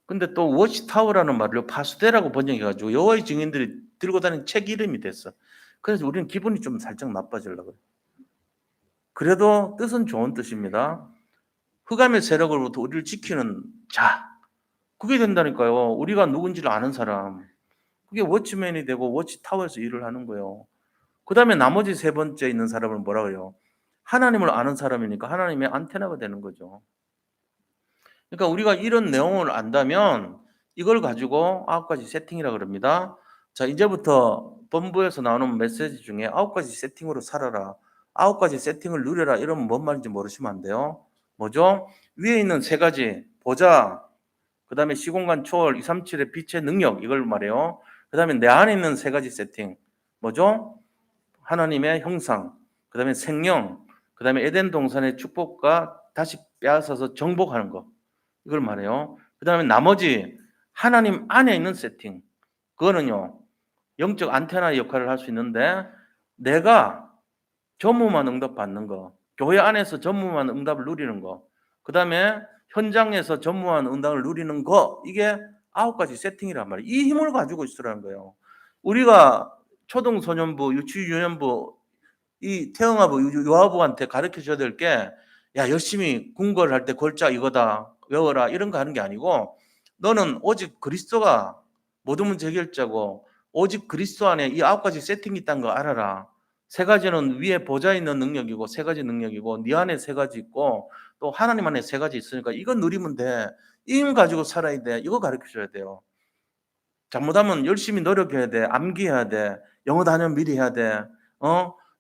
근데 또 워치타워라는 말을 파수대라고 번역해가지고 여호와의 증인들이 들고 다니는 책 이름이 됐어. 그래서 우리는 기분이 좀 살짝 나빠지려고 그래요. 그래도 뜻은 좋은 뜻입니다. 흑암의 세력으로부터 우리를 지키는 자. 그게 된다니까요. 우리가 누군지를 아는 사람. 그게 워치맨이 되고 워치타워에서 일을 하는 거예요. 그 다음에 나머지 세 번째 있는 사람을 뭐라 그래요? 하나님을 아는 사람이니까 하나님의 안테나가 되는 거죠. 그러니까 우리가 이런 내용을 안다면 이걸 가지고 9가지 세팅이라 그럽니다. 자, 이제부터 본부에서 나오는 메시지 중에 9가지 세팅으로 살아라. 9가지 세팅을 누려라. 이러면 뭔 말인지 모르시면 안 돼요. 뭐죠? 위에 있는 세 가지 보자. 그 다음에 시공간 초월 237의 빛의 능력 이걸 말해요. 그 다음에 내 안에 있는 세 가지 세팅 뭐죠? 하나님의 형상, 그 다음에 생명, 그 다음에 에덴 동산의 축복과 다시 빼앗아서 정복하는 거 이걸 말해요. 그 다음에 나머지 하나님 안에 있는 세팅 그거는요 영적 안테나 역할을 할 수 있는데 내가 전무만 응답 받는 거, 교회 안에서 전무만 응답을 누리는 거, 그 다음에 현장에서 전무한 응답을 누리는 거 이게 9가지 세팅이란 말이에요. 이 힘을 가지고 있으라는 거예요. 우리가 초등소년부, 유치유년부, 이 태영아부, 유아부한테 가르쳐 줘야 될 게 야 열심히 궁궐 할 때 골자 이거다 외워라 이런 거 하는 게 아니고 너는 오직 그리스도가 모든 문제 해결자고 오직 그리스도 안에 이 9가지 세팅이 있다는 거 알아라. 세 가지는 위에 보좌에 있는 능력이고 세 가지 능력이고 네 안에 세 가지 있고 또 하나님 안에 세 가지 있으니까 이건 누리면 돼. 이 힘 가지고 살아야 돼. 이거 가르쳐 줘야 돼요. 잘못하면 열심히 노력해야 돼. 암기해야 돼. 영어 단어 미리 해야 돼.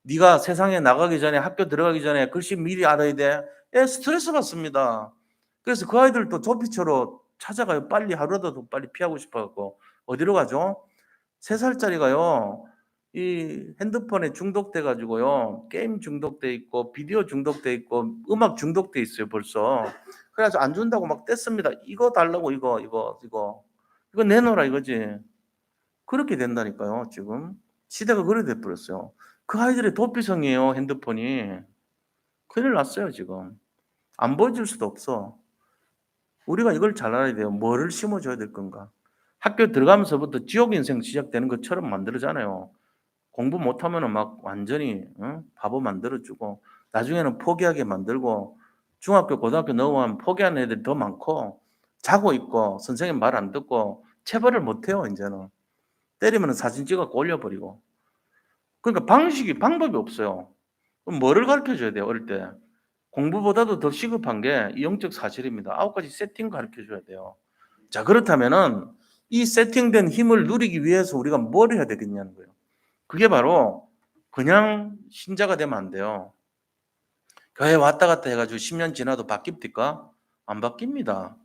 네가 세상에 나가기 전에 학교 들어가기 전에 글씨 미리 알아야 돼. 스트레스 받습니다. 그래서 그 아이들도 조피처로 찾아가요. 빨리 하루라도 더 빨리 피하고 싶어갖고 어디로 가죠? 3살짜리가요. 이 핸드폰에 중독돼 가지고요. 게임 중독돼 있고 비디오 중독돼 있고 음악 중독돼 있어요 벌써. 그래서 안 준다고 막 뗐습니다. 이거 달라고 이거 내놓으라 이거지. 그렇게 된다니까요 지금. 시대가 그렇게 돼버렸어요. 그 아이들의 도피성이에요 핸드폰이. 큰일 났어요 지금. 안 보여줄 수도 없어. 우리가 이걸 잘 알아야 돼요. 뭐를 심어줘야 될 건가. 학교 들어가면서부터 지옥 인생 시작되는 것처럼 만들어잖아요. 공부 못하면 막 완전히 바보 만들어주고 나중에는 포기하게 만들고 중학교 고등학교 넘어가면 포기하는 애들이 더 많고 자고 있고 선생님 말 안 듣고 체벌을 못해요 이제는. 때리면 사진 찍어서 올려버리고. 그러니까 방법이 없어요. 그럼 뭐를 가르쳐줘야 돼요 어릴 때. 공부보다도 더 시급한 게 이 영적 사실입니다. 9가지 세팅 가르쳐줘야 돼요. 자 그렇다면은 이 세팅된 힘을 누리기 위해서 우리가 뭘 해야 되겠냐는 거예요. 그게 바로 그냥 신자가 되면 안 돼요. 교회 왔다 갔다 해가지고 10년 지나도 바뀝니까? 안 바뀝니다.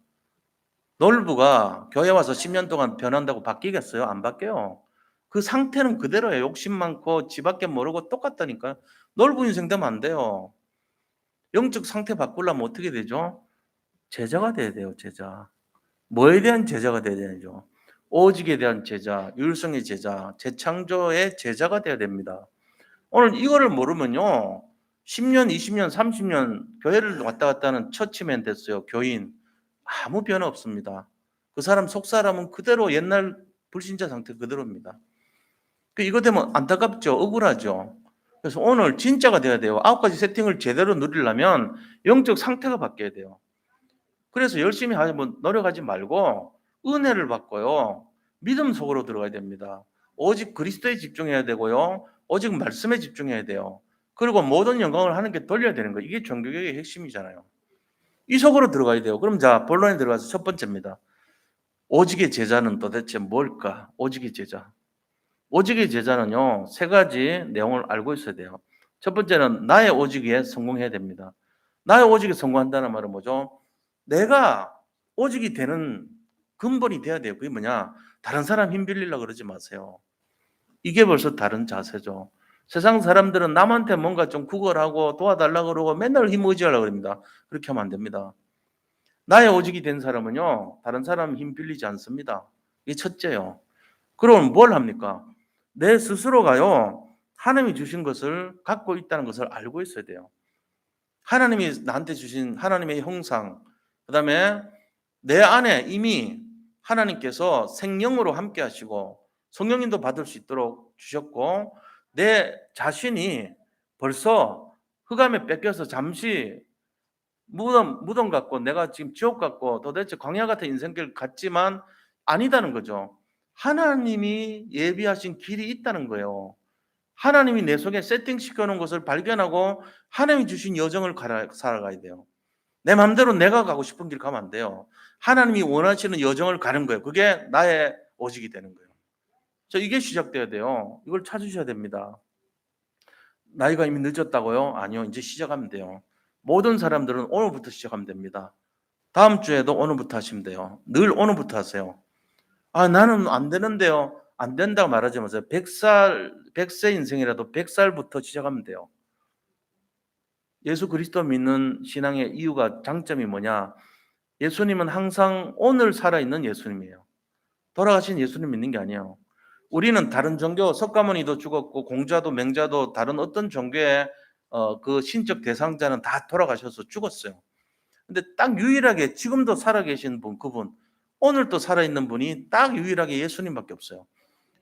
놀부가 교회 와서 10년 동안 변한다고 바뀌겠어요? 안 바뀌어요. 그 상태는 그대로예요. 욕심 많고 지밖에 모르고 똑같다니까요. 놀부 인생 되면 안 돼요. 영적 상태 바꾸려면 어떻게 되죠? 제자가 돼야 돼요. 제자. 뭐에 대한 제자가 돼야 되죠? 오직에 대한 제자, 율성의 제자, 재창조의 제자가 돼야 됩니다. 오늘 이거를 모르면요. 10년, 20년, 30년 교회를 왔다 갔다 하는 처치맨 됐어요. 교인. 아무 변화 없습니다. 그 사람 속 사람은 그대로 옛날 불신자 상태 그대로입니다. 이거 되면 안타깝죠. 억울하죠. 그래서 오늘 진짜가 돼야 돼요. 9가지 세팅을 제대로 누리려면 영적 상태가 바뀌어야 돼요. 그래서 열심히 노력하지 말고 은혜를 받고요. 믿음 속으로 들어가야 됩니다. 오직 그리스도에 집중해야 되고요. 오직 말씀에 집중해야 돼요. 그리고 모든 영광을 하나님께 돌려야 되는 거예요. 이게 종교개혁의 핵심이잖아요. 이 속으로 들어가야 돼요. 그럼 자, 본론에 들어가서 첫 번째입니다. 오직의 제자는 도대체 뭘까? 오직의 제자. 오직의 제자는요, 세 가지 내용을 알고 있어야 돼요. 첫 번째는 나의 오직에 성공해야 됩니다. 나의 오직에 성공한다는 말은 뭐죠? 내가 오직이 되는 근본이 돼야 돼요. 그게 뭐냐? 다른 사람 힘 빌리려고 그러지 마세요. 이게 벌써 다른 자세죠. 세상 사람들은 남한테 뭔가 좀 구걸하고 도와달라고 그러고 맨날 힘 의지하려고 그럽니다. 그렇게 하면 안 됩니다. 나의 오직이 된 사람은요, 다른 사람 힘 빌리지 않습니다. 이게 첫째요. 그럼 뭘 합니까? 내 스스로가요, 하나님이 주신 것을 갖고 있다는 것을 알고 있어야 돼요. 하나님이 나한테 주신 하나님의 형상, 그 다음에 내 안에 이미 하나님께서 생명으로 함께 하시고 성령님도 받을 수 있도록 주셨고 내 자신이 벌써 흑암에 뺏겨서 잠시 무덤 같고 내가 지금 지옥 같고 도대체 광야 같은 인생길 같지만 아니다는 거죠. 하나님이 예비하신 길이 있다는 거예요. 하나님이 내 속에 세팅시켜 놓은 것을 발견하고 하나님이 주신 여정을 살아가야 돼요. 내 마음대로 내가 가고 싶은 길 가면 안 돼요. 하나님이 원하시는 여정을 가는 거예요. 그게 나의 오직이 되는 거예요. 이게 시작돼야 돼요. 이걸 찾으셔야 됩니다. 나이가 이미 늦었다고요? 아니요. 이제 시작하면 돼요. 모든 사람들은 오늘부터 시작하면 됩니다. 다음 주에도 오늘부터 하시면 돼요. 늘 오늘부터 하세요. 아, 나는 안 되는데요. 안 된다고 말하지 마세요. 100세 인생이라도 100살부터 시작하면 돼요. 예수 그리스도 믿는 신앙의 이유가 장점이 뭐냐? 예수님은 항상 오늘 살아있는 예수님이에요. 돌아가신 예수님 믿는 게 아니에요. 우리는 다른 종교, 석가모니도 죽었고 공자도 맹자도 다른 어떤 종교의 그 신적 대상자는 다 돌아가셔서 죽었어요. 근데 딱 유일하게 지금도 살아계신 분, 그분, 오늘 또 살아있는 분이 딱 유일하게 예수님밖에 없어요.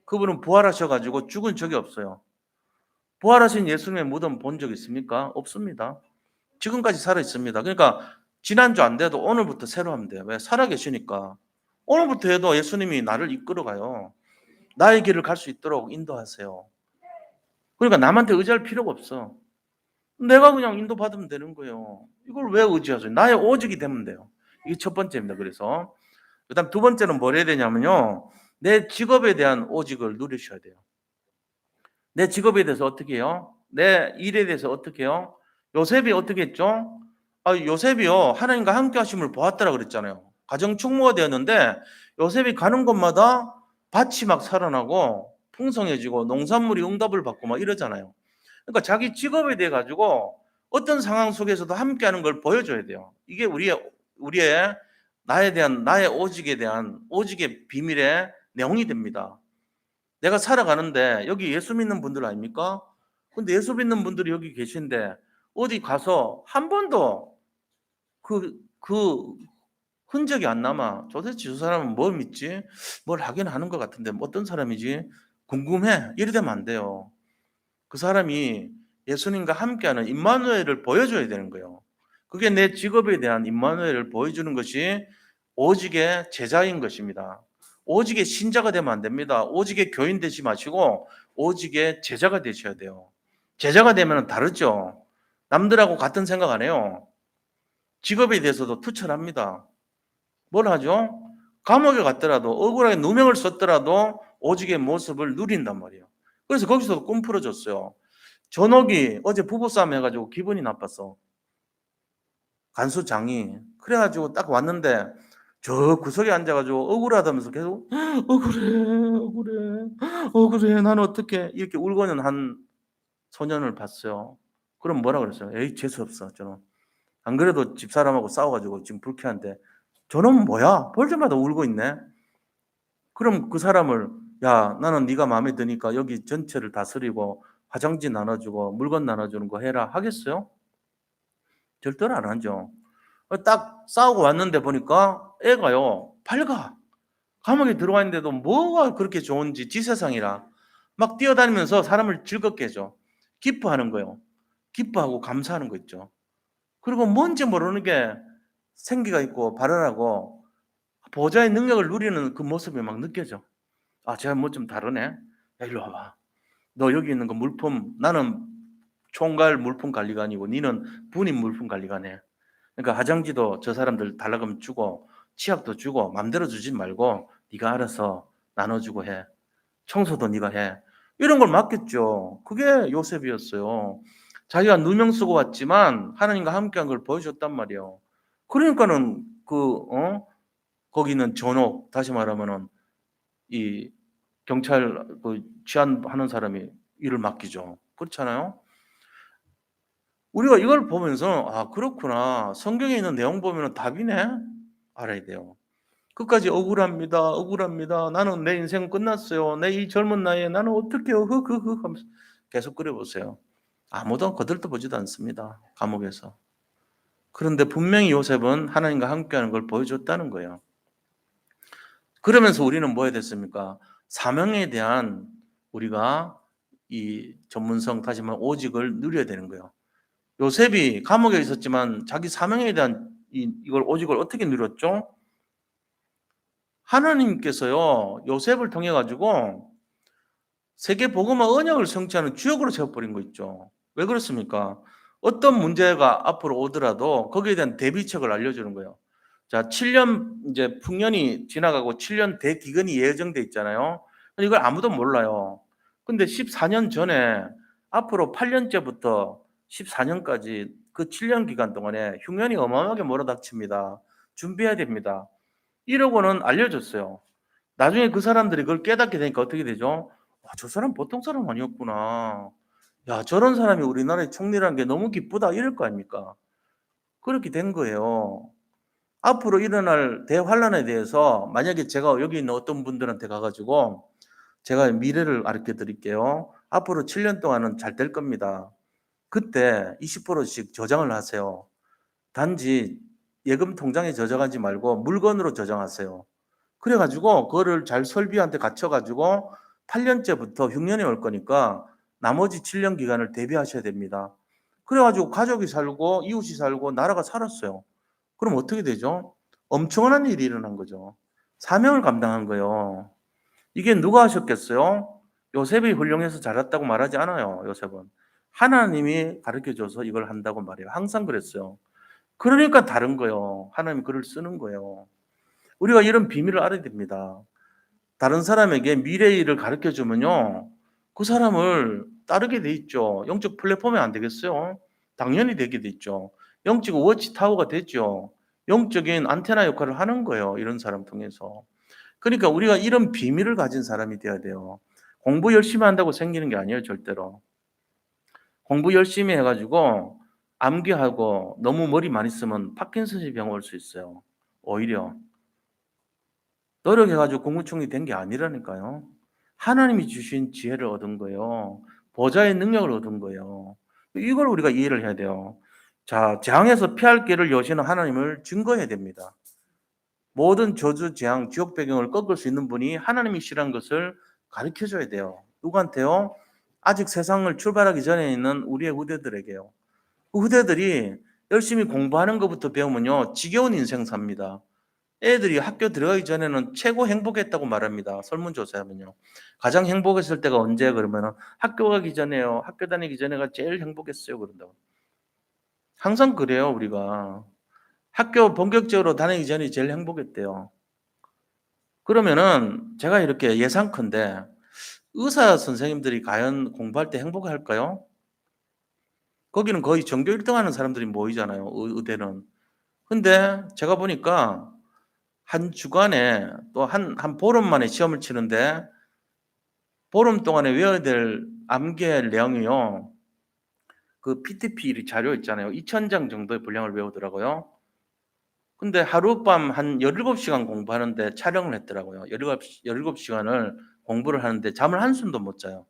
그분은 부활하셔가지고 죽은 적이 없어요. 부활하신 예수님의 무덤 본 적 있습니까? 없습니다. 지금까지 살아있습니다. 그러니까 지난주 안 돼도 오늘부터 새로 하면 돼요. 왜? 살아계시니까. 오늘부터 해도 예수님이 나를 이끌어가요. 나의 길을 갈 수 있도록 인도하세요. 그러니까 남한테 의지할 필요가 없어. 내가 그냥 인도받으면 되는 거예요. 이걸 왜 의지하세요? 나의 오직이 되면 돼요. 이게 첫 번째입니다. 그래서 그다음 두 번째는 뭘 해야 되냐면요. 내 직업에 대한 오직을 누리셔야 돼요. 내 직업에 대해서 어떻게 해요? 내 일에 대해서 어떻게 해요? 요셉이 어떻게 했죠? 요셉이요. 하나님과 함께 하심을 보았더라 그랬잖아요. 가정 충무가 되었는데 요셉이 가는 곳마다 밭이 막 살아나고 풍성해지고 농산물이 응답을 받고 막 이러잖아요. 그러니까 자기 직업에 대해 가지고 어떤 상황 속에서도 함께하는 걸 보여줘야 돼요. 이게 우리의 나의 오직에 대한 오직의 비밀의 내용이 됩니다. 내가 살아가는데 여기 예수 믿는 분들 아닙니까? 근데 예수 믿는 분들이 여기 계신데 어디 가서 한 번도 그 흔적이 안 남아. 도대체 저 사람은 뭘 믿지? 뭘 하긴 하는 것 같은데 어떤 사람이지? 궁금해. 이래 되면 안 돼요. 그 사람이 예수님과 함께하는 임마누엘을 보여줘야 되는 거예요. 그게 내 직업에 대한 임마누엘을 보여주는 것이 오직의 제자인 것입니다. 오직의 신자가 되면 안 됩니다. 오직의 교인 되지 마시고 오직의 제자가 되셔야 돼요. 제자가 되면 다르죠. 남들하고 같은 생각 안 해요. 직업에 대해서도 투철합니다. 뭘 하죠? 감옥에 갔더라도 억울하게 누명을 썼더라도 오직의 모습을 누린단 말이에요. 그래서 거기서도 꿈 풀어줬어요. 전옥이 어제 부부싸움 해가지고 기분이 나빴어. 간수장이. 그래가지고 딱 왔는데 저 구석에 앉아가지고 억울하다면서 계속 억울해 억울해 난 어떡해 이렇게 울고 있는 한 소년을 봤어요. 그럼 뭐라 그랬어요? 에이 재수없어 저는. 안 그래도 집사람하고 싸워가지고 지금 불쾌한데 저놈은 뭐야? 볼 때마다 울고 있네. 그럼 그 사람을 야 나는 네가 마음에 드니까 여기 전체를 다스리고 화장지 나눠주고 물건 나눠주는 거 해라 하겠어요? 절대로 안 하죠. 딱 싸우고 왔는데 보니까 애가요 밝아. 감옥에 들어와 있는데도 뭐가 그렇게 좋은지 지 세상이라 막 뛰어다니면서 사람을 즐겁게 해줘. 기뻐하는 거예요. 기뻐하고 감사하는 거 있죠. 그리고 뭔지 모르는 게 생기가 있고 발언하고 보호자의 능력을 누리는 그 모습이 막 느껴져. 아, 제가 뭐 좀 다르네. 야, 일로 와봐. 너 여기 있는 거 물품 나는 총괄 물품관리관이고 니는 분임 물품관리관 해. 그러니까 화장지도 저 사람들 달라고 하면 주고 치약도 주고 맘대로 주지 말고 네가 알아서 나눠주고 해. 청소도 네가 해. 이런 걸 맡겼죠. 그게 요셉이었어요. 자기가 누명 쓰고 왔지만 하나님과 함께한 걸 보여줬단 말이에요. 그러니까는 거기는 전옥, 다시 말하면은 이 경찰 그 치안하는 사람이 일을 맡기죠. 그렇잖아요. 우리가 이걸 보면서 아 그렇구나. 성경에 있는 내용 보면은 답이네. 알아야 돼요. 끝까지 억울합니다. 억울합니다. 나는 내 인생 끝났어요. 내 이 젊은 나이에 나는 어떻게요? 흑흑흑 하면서 계속 그려보세요. 아무도 거들떠보지도 않습니다. 감옥에서. 그런데 분명히 요셉은 하나님과 함께하는 걸 보여줬다는 거예요. 그러면서 우리는 뭐 해야 됐습니까? 사명에 대한 우리가 이 전문성 다시 말해 오직을 누려야 되는 거예요. 요셉이 감옥에 있었지만 자기 사명에 대한 이걸 오직을 어떻게 누렸죠? 하나님께서요 요셉을 통해 가지고 세계 복음화 언약을 성취하는 주역으로 세워버린 거 있죠. 왜 그렇습니까? 어떤 문제가 앞으로 오더라도 거기에 대한 대비책을 알려주는 거예요. 자, 7년 이제 풍년이 지나가고 7년 대기근이 예정돼 있잖아요. 이걸 아무도 몰라요. 근데 14년 전에 앞으로 8년째부터 14년까지 그 7년 기간 동안에 흉년이 어마어마하게 몰아닥칩니다. 준비해야 됩니다. 이러고는 알려줬어요. 나중에 그 사람들이 그걸 깨닫게 되니까 어떻게 되죠? 아, 저 사람 보통 사람 아니었구나. 야, 저런 사람이 우리나라의 총리라는 게 너무 기쁘다. 이럴 거 아닙니까? 그렇게 된 거예요. 앞으로 일어날 대환란에 대해서 만약에 제가 여기 있는 어떤 분들한테 가가지고 제가 미래를 가르쳐 드릴게요. 앞으로 7년 동안은 잘 될 겁니다. 그때 20%씩 저장을 하세요. 단지 예금 통장에 저장하지 말고 물건으로 저장하세요. 그래가지고 그거를 잘 설비한테 갖춰가지고 8년째부터 흉년이 올 거니까 나머지 7년 기간을 대비하셔야 됩니다. 그래가지고 가족이 살고 이웃이 살고 나라가 살았어요. 그럼 어떻게 되죠? 엄청난 일이 일어난 거죠. 사명을 감당한 거예요. 이게 누가 하셨겠어요? 요셉이 훌륭해서 잘했다고 말하지 않아요. 요셉은 하나님이 가르쳐줘서 이걸 한다고 말해요. 항상 그랬어요. 그러니까 다른 거예요. 하나님이 글을 쓰는 거예요. 우리가 이런 비밀을 알아야 됩니다. 다른 사람에게 미래의 일을 가르쳐 주면요. 그 사람을 따르게 돼 있죠. 영적 플랫폼이 안 되겠어요? 당연히 되게 돼 있죠. 영적 워치타워가 되죠. 영적인 안테나 역할을 하는 거예요. 이런 사람 통해서. 그러니까 우리가 이런 비밀을 가진 사람이 돼야 돼요. 공부 열심히 한다고 생기는 게 아니에요, 절대로. 공부 열심히 해가지고 암기하고 너무 머리 많이 쓰면 파킨슨씨 병 올 수 있어요. 오히려. 노력해가지고 국무총리 된 게 아니라니까요. 하나님이 주신 지혜를 얻은 거예요. 보좌의 능력을 얻은 거예요. 이걸 우리가 이해를 해야 돼요. 자, 재앙에서 피할 길을 여시는 하나님을 증거해야 됩니다. 모든 저주, 재앙, 지옥 배경을 꺾을 수 있는 분이 하나님이시라는 것을 가르쳐줘야 돼요. 누구한테요? 아직 세상을 출발하기 전에 있는 우리의 후대들에게요. 그 후대들이 열심히 공부하는 것부터 배우면요. 지겨운 인생 삽니다. 애들이 학교 들어가기 전에는 최고 행복했다고 말합니다. 설문조사하면요. 가장 행복했을 때가 언제 그러면은 학교 가기 전에요. 학교 다니기 전에가 제일 행복했어요. 그런다고. 항상 그래요, 우리가. 학교 본격적으로 다니기 전이 제일 행복했대요. 그러면은 제가 이렇게 예상컨대 의사 선생님들이 과연 공부할 때 행복할까요? 거기는 거의 전교 1등 하는 사람들이 모이잖아요. 의대는. 근데 제가 보니까 한 주간에 또 한 보름 만에 시험을 치는데 보름 동안에 외워야 될 암기할 내용이요. 그 PTP 자료 있잖아요. 2,000장 정도의 분량을 외우더라고요. 근데 하룻밤 한 17시간 공부하는데 촬영을 했더라고요. 17시간을 공부를 하는데 잠을 한숨도 못 자요.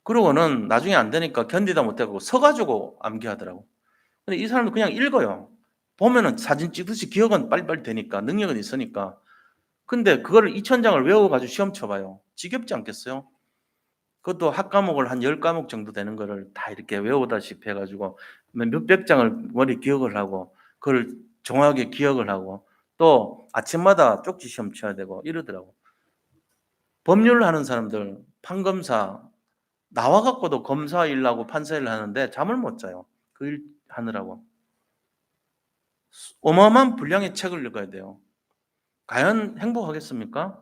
그러고는 나중에 안 되니까 견디다 못하고 서가지고 암기하더라고. 근데 이 사람도 그냥 읽어요. 보면은 사진 찍듯이 기억은 빨리빨리 되니까 능력은 있으니까. 근데 그거를 2,000장을 외워가지고 시험 쳐봐요. 지겹지 않겠어요? 그것도 학과목을 한 10과목 정도 되는 거를 다 이렇게 외우다시피 해가지고 몇백 장을 머리 기억을 하고 그걸 정확하게 기억을 하고 또 아침마다 쪽지 시험 쳐야 되고 이러더라고. 법률을 하는 사람들, 판검사, 나와 갖고도 검사 일하고 판사 일을 하는데 잠을 못 자요. 그 일 하느라고. 어마어마한 분량의 책을 읽어야 돼요. 과연 행복하겠습니까?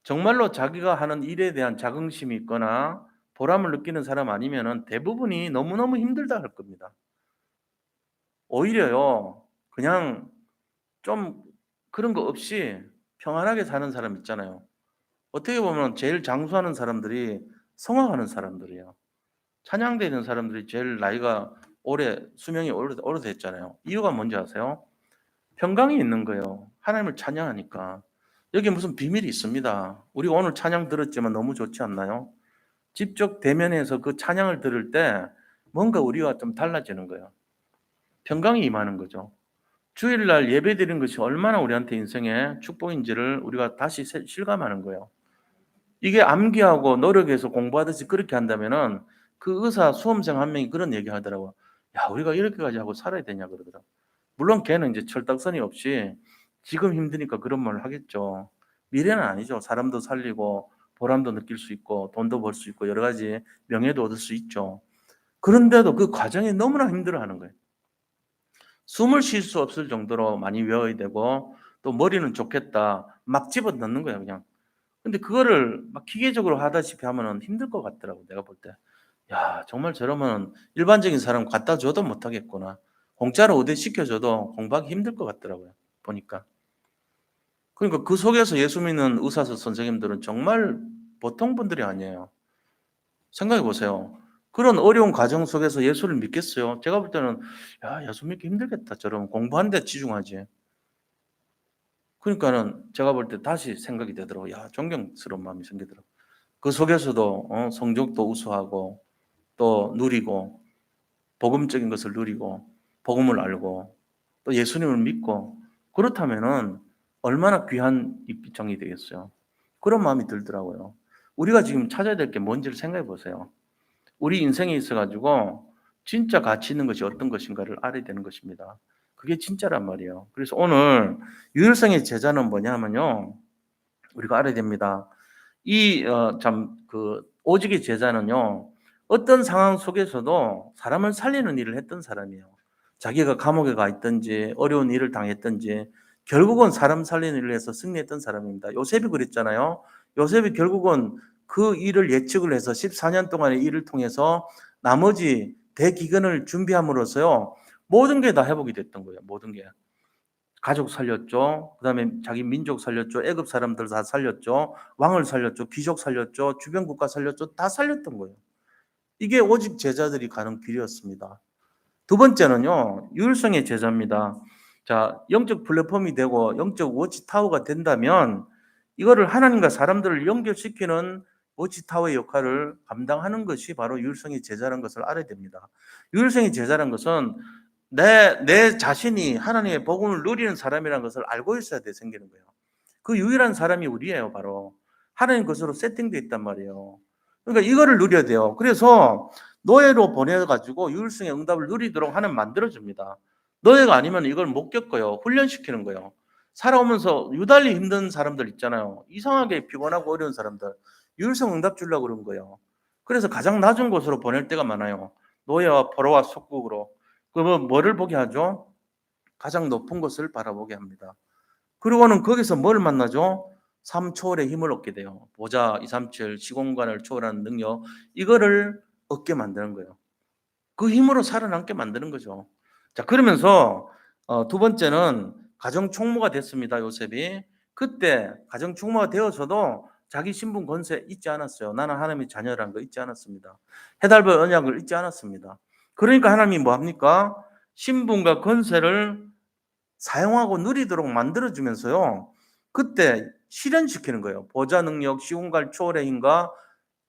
정말로 자기가 하는 일에 대한 자긍심이 있거나 보람을 느끼는 사람 아니면은 대부분이 너무너무 힘들다 할 겁니다. 오히려요, 그냥 좀 그런 거 없이 평안하게 사는 사람 있잖아요. 어떻게 보면 제일 장수하는 사람들이 성화하는 사람들이에요. 찬양되는 사람들이 제일 나이가 수명이 오래됐잖아요. 이유가 뭔지 아세요? 평강이 있는 거예요. 하나님을 찬양하니까. 여기 무슨 비밀이 있습니다. 우리가 오늘 찬양 들었지만 너무 좋지 않나요? 직접 대면해서 그 찬양을 들을 때 뭔가 우리가 좀 달라지는 거예요. 평강이 임하는 거죠. 주일날 예배 드리는 것이 얼마나 우리한테 인생의 축복인지를 우리가 다시 실감하는 거예요. 이게 암기하고 노력해서 공부하듯이 그렇게 한다면은 그 의사 수험생 한 명이 그런 얘기 하더라고요. 야, 우리가 이렇게까지 하고 살아야 되냐 그러더라고요. 물론 걔는 이제 철딱서니 없이 지금 힘드니까 그런 말을 하겠죠. 미래는 아니죠. 사람도 살리고 보람도 느낄 수 있고 돈도 벌 수 있고 여러 가지 명예도 얻을 수 있죠. 그런데도 그 과정이 너무나 힘들어하는 거예요. 숨을 쉴 수 없을 정도로 많이 외워야 되고 또 머리는 좋겠다 막 집어넣는 거예요 그냥. 근데 그거를 막 기계적으로 하다시피 하면은 힘들 것 같더라고 내가 볼 때. 야, 정말 저러면 일반적인 사람 갖다 줘도 못 하겠구나. 공짜로 의대 시켜줘도 공부하기 힘들 것 같더라고요. 보니까. 그러니까 그 속에서 예수 믿는 의사 선생님들은 정말 보통 분들이 아니에요. 생각해 보세요. 그런 어려운 과정 속에서 예수를 믿겠어요? 제가 볼 때는 야, 예수 믿기 힘들겠다. 저러면 공부하는 데 치중하지. 그러니까는 제가 볼 때 다시 생각이 되더라고요. 야, 존경스러운 마음이 생기더라고요. 그 속에서도 성적도 우수하고 또 누리고 복음적인 것을 누리고 복음을 알고 또 예수님을 믿고 그렇다면은 얼마나 귀한 입장이 되겠어요. 그런 마음이 들더라고요. 우리가 지금 찾아야 될 게 뭔지를 생각해 보세요. 우리 인생에 있어 가지고 진짜 가치 있는 것이 어떤 것인가를 알아야 되는 것입니다. 그게 진짜란 말이에요. 그래서 오늘 유일성의 제자는 뭐냐면요. 우리가 알아야 됩니다. 오직의 제자는요. 어떤 상황 속에서도 사람을 살리는 일을 했던 사람이에요. 자기가 감옥에 가 있든지 어려운 일을 당했든지 결국은 사람 살리는 일을 해서 승리했던 사람입니다. 요셉이 그랬잖아요. 요셉이 결국은 그 일을 예측을 해서 14년 동안의 일을 통해서 나머지 대기근을 준비함으로써요. 모든 게 다 회복이 됐던 거예요. 모든 게. 가족 살렸죠. 그다음에 자기 민족 살렸죠. 애굽 사람들 다 살렸죠. 왕을 살렸죠. 귀족 살렸죠. 주변 국가 살렸죠. 다 살렸던 거예요. 이게 오직 제자들이 가는 길이었습니다. 두 번째는요. 유일성의 제자입니다. 자, 영적 플랫폼이 되고 영적 워치타워가 된다면 이거를 하나님과 사람들을 연결시키는 워치타워의 역할을 감당하는 것이 바로 유일성의 제자라는 것을 알아야 됩니다. 유일성의 제자라는 것은 내 자신이 하나님의 복음을 누리는 사람이라는 것을 알고 있어야 돼 생기는 거예요. 그 유일한 사람이 우리예요, 바로. 하나님 것으로 세팅되어 있단 말이에요. 그러니까 이거를 누려야 돼요. 그래서 노예로 보내가지고 유일성의 응답을 누리도록 하나님 만들어줍니다. 노예가 아니면 이걸 못 겪어요. 훈련시키는 거예요. 살아오면서 유달리 힘든 사람들 있잖아요. 이상하게 피곤하고 어려운 사람들. 유일성 응답 주려고 그런 거예요. 그래서 가장 낮은 곳으로 보낼 때가 많아요. 노예와 포로와 속국으로. 그러면 뭐를 보게 하죠? 가장 높은 것을 바라보게 합니다. 그리고는 거기서 뭘 만나죠? 삼초월의 힘을 얻게 돼요. 보좌 237 시공간을 초월하는 능력 이거를 얻게 만드는 거예요. 그 힘으로 살아남게 만드는 거죠. 자, 그러면서 두 번째는 가정 총무가 됐습니다. 요셉이. 그때 가정 총무가 되어서도 자기 신분 권세 잊지 않았어요. 나는 하나님의 자녀라는 거 잊지 않았습니다. 해달벌 언약을 잊지 않았습니다. 그러니까 하나님이 뭐 합니까? 신분과 권세를 사용하고 누리도록 만들어주면서요. 그때 실현시키는 거예요. 보좌 능력, 시공간 초월의 힘과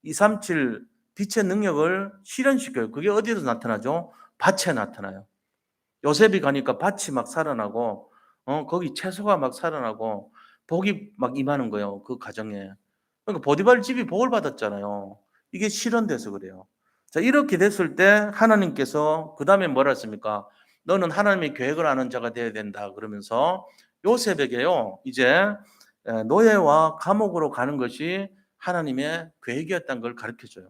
237 빛의 능력을 실현시켜요. 그게 어디서 나타나죠? 밭에 나타나요. 요셉이 가니까 밭이 막 살아나고 거기 채소가 막 살아나고 복이 막 임하는 거예요. 그 가정에. 그러니까 보디발 집이 복을 받았잖아요. 이게 실현돼서 그래요. 자, 이렇게 됐을 때 하나님께서 그다음에 뭐라 했습니까? 너는 하나님의 계획을 아는 자가 되어야 된다 그러면서 요셉에게요. 이제 노예와 감옥으로 가는 것이 하나님의 계획이었다는 걸 가르쳐 줘요.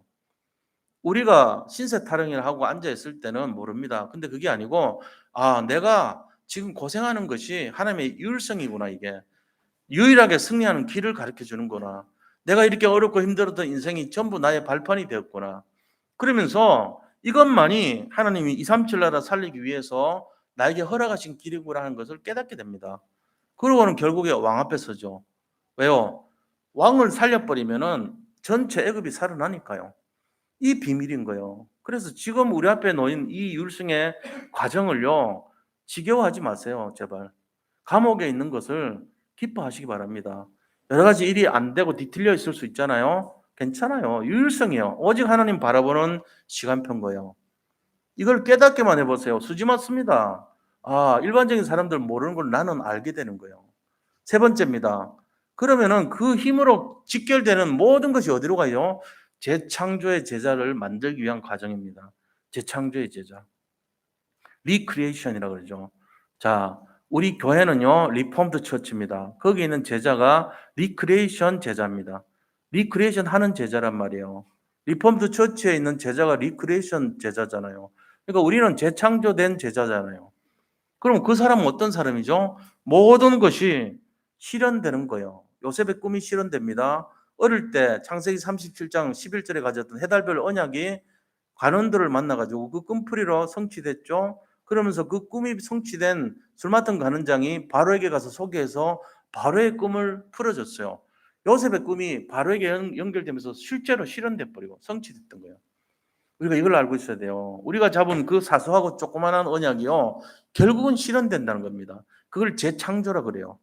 우리가 신세 타령을 하고 앉아 있을 때는 모릅니다. 근데 그게 아니고 내가 지금 고생하는 것이 하나님의 유일성이구나 이게. 유일하게 승리하는 길을 가르쳐 주는구나. 내가 이렇게 어렵고 힘들었던 인생이 전부 나의 발판이 되었구나. 그러면서 이것만이 하나님이 237 나라 살리기 위해서 나에게 허락하신 길이구나 하는 것을 깨닫게 됩니다. 그러고는 결국에 왕 앞에 서죠. 왜요? 왕을 살려버리면은 전체 애굽이 살아나니까요. 이 비밀인 거예요. 그래서 지금 우리 앞에 놓인 이 율성의 과정을요, 지겨워하지 마세요, 제발. 감옥에 있는 것을 기뻐하시기 바랍니다. 여러 가지 일이 안 되고 뒤틀려 있을 수 있잖아요. 괜찮아요. 유일성이요. 오직 하나님 바라보는 시간표인 거예요. 이걸 깨닫게만 해보세요. 수지 맞습니다. 일반적인 사람들 모르는 걸 나는 알게 되는 거예요. 세 번째입니다. 그러면은 그 힘으로 직결되는 모든 것이 어디로 가요? 재창조의 제자를 만들기 위한 과정입니다. 재창조의 제자. 리크리에이션이라고 그러죠. 자, 우리 교회는요, 리폼드 처치입니다. 거기 있는 제자가 리크리에이션 제자입니다. 리크리에이션 하는 제자란 말이에요. 리폼드 처치에 있는 제자가 리크리에이션 제자잖아요. 그러니까 우리는 재창조된 제자잖아요. 그럼 그 사람은 어떤 사람이죠? 모든 것이 실현되는 거예요. 요셉의 꿈이 실현됩니다. 어릴 때 창세기 37장 11절에 가졌던 해달별 언약이 관원들을 만나가지고 그 꿈풀이로 성취됐죠. 그러면서 그 꿈이 성취된 술 맡은 관원장이 바로에게 가서 소개해서 바로의 꿈을 풀어줬어요. 요셉의 꿈이 바로에게 연결되면서 실제로 실현돼 버리고 성취됐던 거예요. 우리가 이걸 알고 있어야 돼요. 우리가 잡은 그 사소하고 조그만한 언약이요, 결국은 실현된다는 겁니다. 그걸 재창조라 그래요.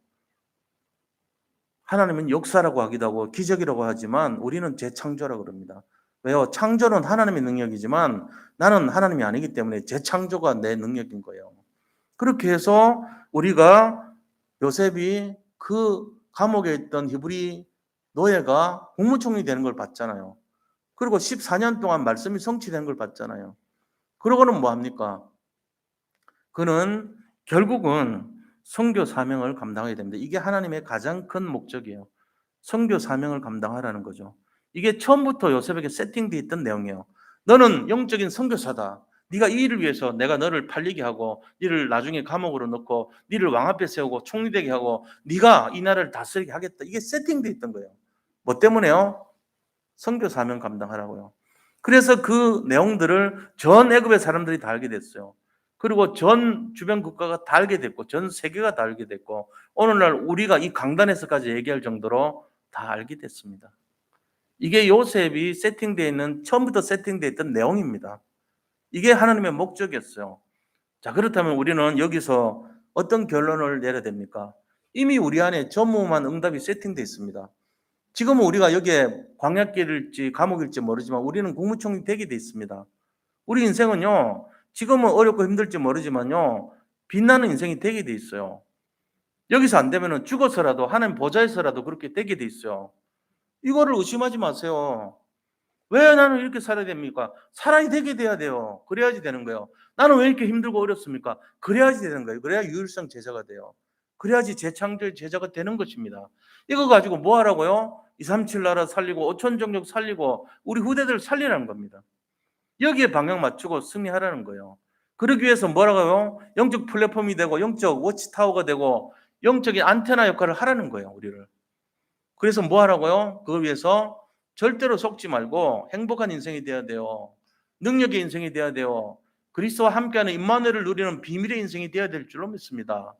하나님은 역사라고 하기도 하고 기적이라고 하지만 우리는 재창조라 그럽니다. 왜요? 창조는 하나님의 능력이지만 나는 하나님이 아니기 때문에 재창조가 내 능력인 거예요. 그렇게 해서 우리가 요셉이 그 감옥에 있던 히브리 노예가 국무총리 되는 걸 봤잖아요. 그리고 14년 동안 말씀이 성취된 걸 봤잖아요. 그러고는 뭐 합니까? 그는 결국은 선교 사명을 감당하게 됩니다. 이게 하나님의 가장 큰 목적이에요. 선교 사명을 감당하라는 거죠. 이게 처음부터 요셉에게 세팅되어 있던 내용이에요. 너는 영적인 선교사다. 네가 이 일을 위해서 내가 너를 팔리게 하고 너를 나중에 감옥으로 넣고 너를 왕 앞에 세우고 총리 되게 하고 네가 이 나라를 다스리게 하겠다. 이게 세팅되어 있던 거예요. 뭐 때문에요? 선교 사명 감당하라고요. 그래서 그 내용들을 전 애굽의 사람들이 다 알게 됐어요. 그리고 전 주변 국가가 다 알게 됐고 전 세계가 다 알게 됐고 오늘날 우리가 이 강단에서까지 얘기할 정도로 다 알게 됐습니다. 이게 요셉이 세팅되어 있는 처음부터 세팅되어 있던 내용입니다. 이게 하나님의 목적이었어요. 자, 그렇다면 우리는 여기서 어떤 결론을 내려야 됩니까? 이미 우리 안에 전무후무한 응답이 세팅되어 있습니다. 지금은 우리가 여기에 광야길일지 감옥일지 모르지만 우리는 국무총리 되게 돼 있습니다. 우리 인생은요, 지금은 어렵고 힘들지 모르지만요, 빛나는 인생이 되게 돼 있어요. 여기서 안 되면은 죽어서라도 하나님 보좌에서라도 그렇게 되게 돼 있어요. 이거를 의심하지 마세요. 왜 나는 이렇게 살아야 됩니까? 살아야 되게 돼야 돼요. 그래야지 되는 거예요. 나는 왜 이렇게 힘들고 어렵습니까? 그래야지 되는 거예요. 그래야 유일성 제자가 돼요. 그래야지 재창조의 제자가 되는 것입니다. 이거 가지고 뭐 하라고요? 237 나라 살리고 5천 종족 살리고 우리 후대들 살리라는 겁니다. 여기에 방향 맞추고 승리하라는 거예요. 그러기 위해서 뭐라고요? 영적 플랫폼이 되고 영적 워치타워가 되고 영적인 안테나 역할을 하라는 거예요. 우리를. 그래서 뭐 하라고요? 그걸 위해서 절대로 속지 말고 행복한 인생이 돼야 돼요. 능력의 인생이 돼야 돼요. 그리스도와 함께하는 임마누엘을 누리는 비밀의 인생이 돼야 될 줄로 믿습니다.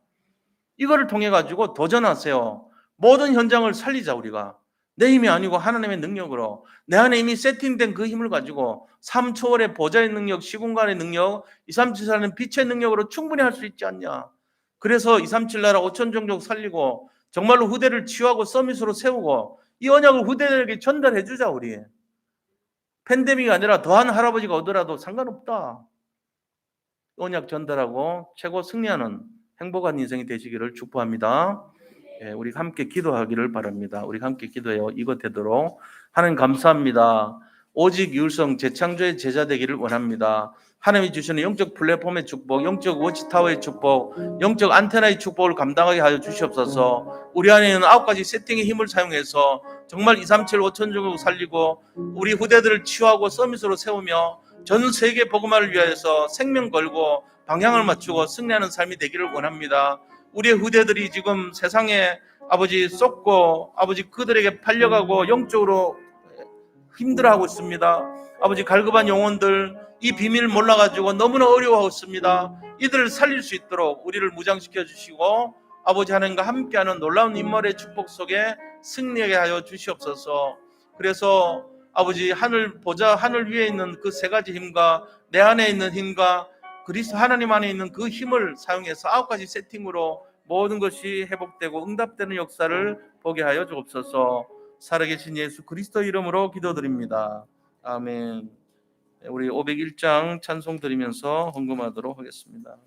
이거를 통해 가지고 도전하세요. 모든 현장을 살리자 우리가. 내 힘이 아니고 하나님의 능력으로 내 안에 이미 세팅된 그 힘을 가지고 3초월의 보좌의 능력, 시공간의 능력, 237사는 빛의 능력으로 충분히 할 수 있지 않냐. 그래서 237 나라 5천 종족 살리고 정말로 후대를 치유하고 서밋으로 세우고 이 언약을 후대들에게 전달해 주자 우리. 팬데믹이 아니라 더한 할아버지가 오더라도 상관없다. 언약 전달하고 최고 승리하는 행복한 인생이 되시기를 축복합니다. 우리 함께 기도하기를 바랍니다. 우리 함께 기도해요. 이것 되도록. 하나님 감사합니다. 오직 율성 재창조의 제자 되기를 원합니다. 하나님이 주시는 영적 플랫폼의 축복, 영적 워치타워의 축복, 영적 안테나의 축복을 감당하게 하여 주시옵소서. 우리 안에 있는 9가지 세팅의 힘을 사용해서 정말 237 5천족을 살리고 우리 후대들을 치유하고 서밋으로 세우며 전 세계 복음화를 위하여서 생명 걸고 방향을 맞추고 승리하는 삶이 되기를 원합니다. 우리의 후대들이 지금 세상에 아버지 쏟고 아버지 그들에게 팔려가고 영적으로 힘들어하고 있습니다. 아버지 갈급한 영혼들 이 비밀을 몰라가지고 너무나 어려워하고 있습니다. 이들을 살릴 수 있도록 우리를 무장시켜 주시고 아버지 하나님과 함께하는 놀라운 인물의 축복 속에 승리하게 하여 주시옵소서. 그래서 아버지 하늘 보좌 하늘 위에 있는 그 세 가지 힘과 내 안에 있는 힘과 그리스도 하나님 안에 있는 그 힘을 사용해서 9가지 세팅으로 모든 것이 회복되고 응답되는 역사를 보게 하여 주옵소서. 살아계신 예수 그리스도 이름으로 기도드립니다. 아멘. 우리 501장 찬송 드리면서 헌금하도록 하겠습니다.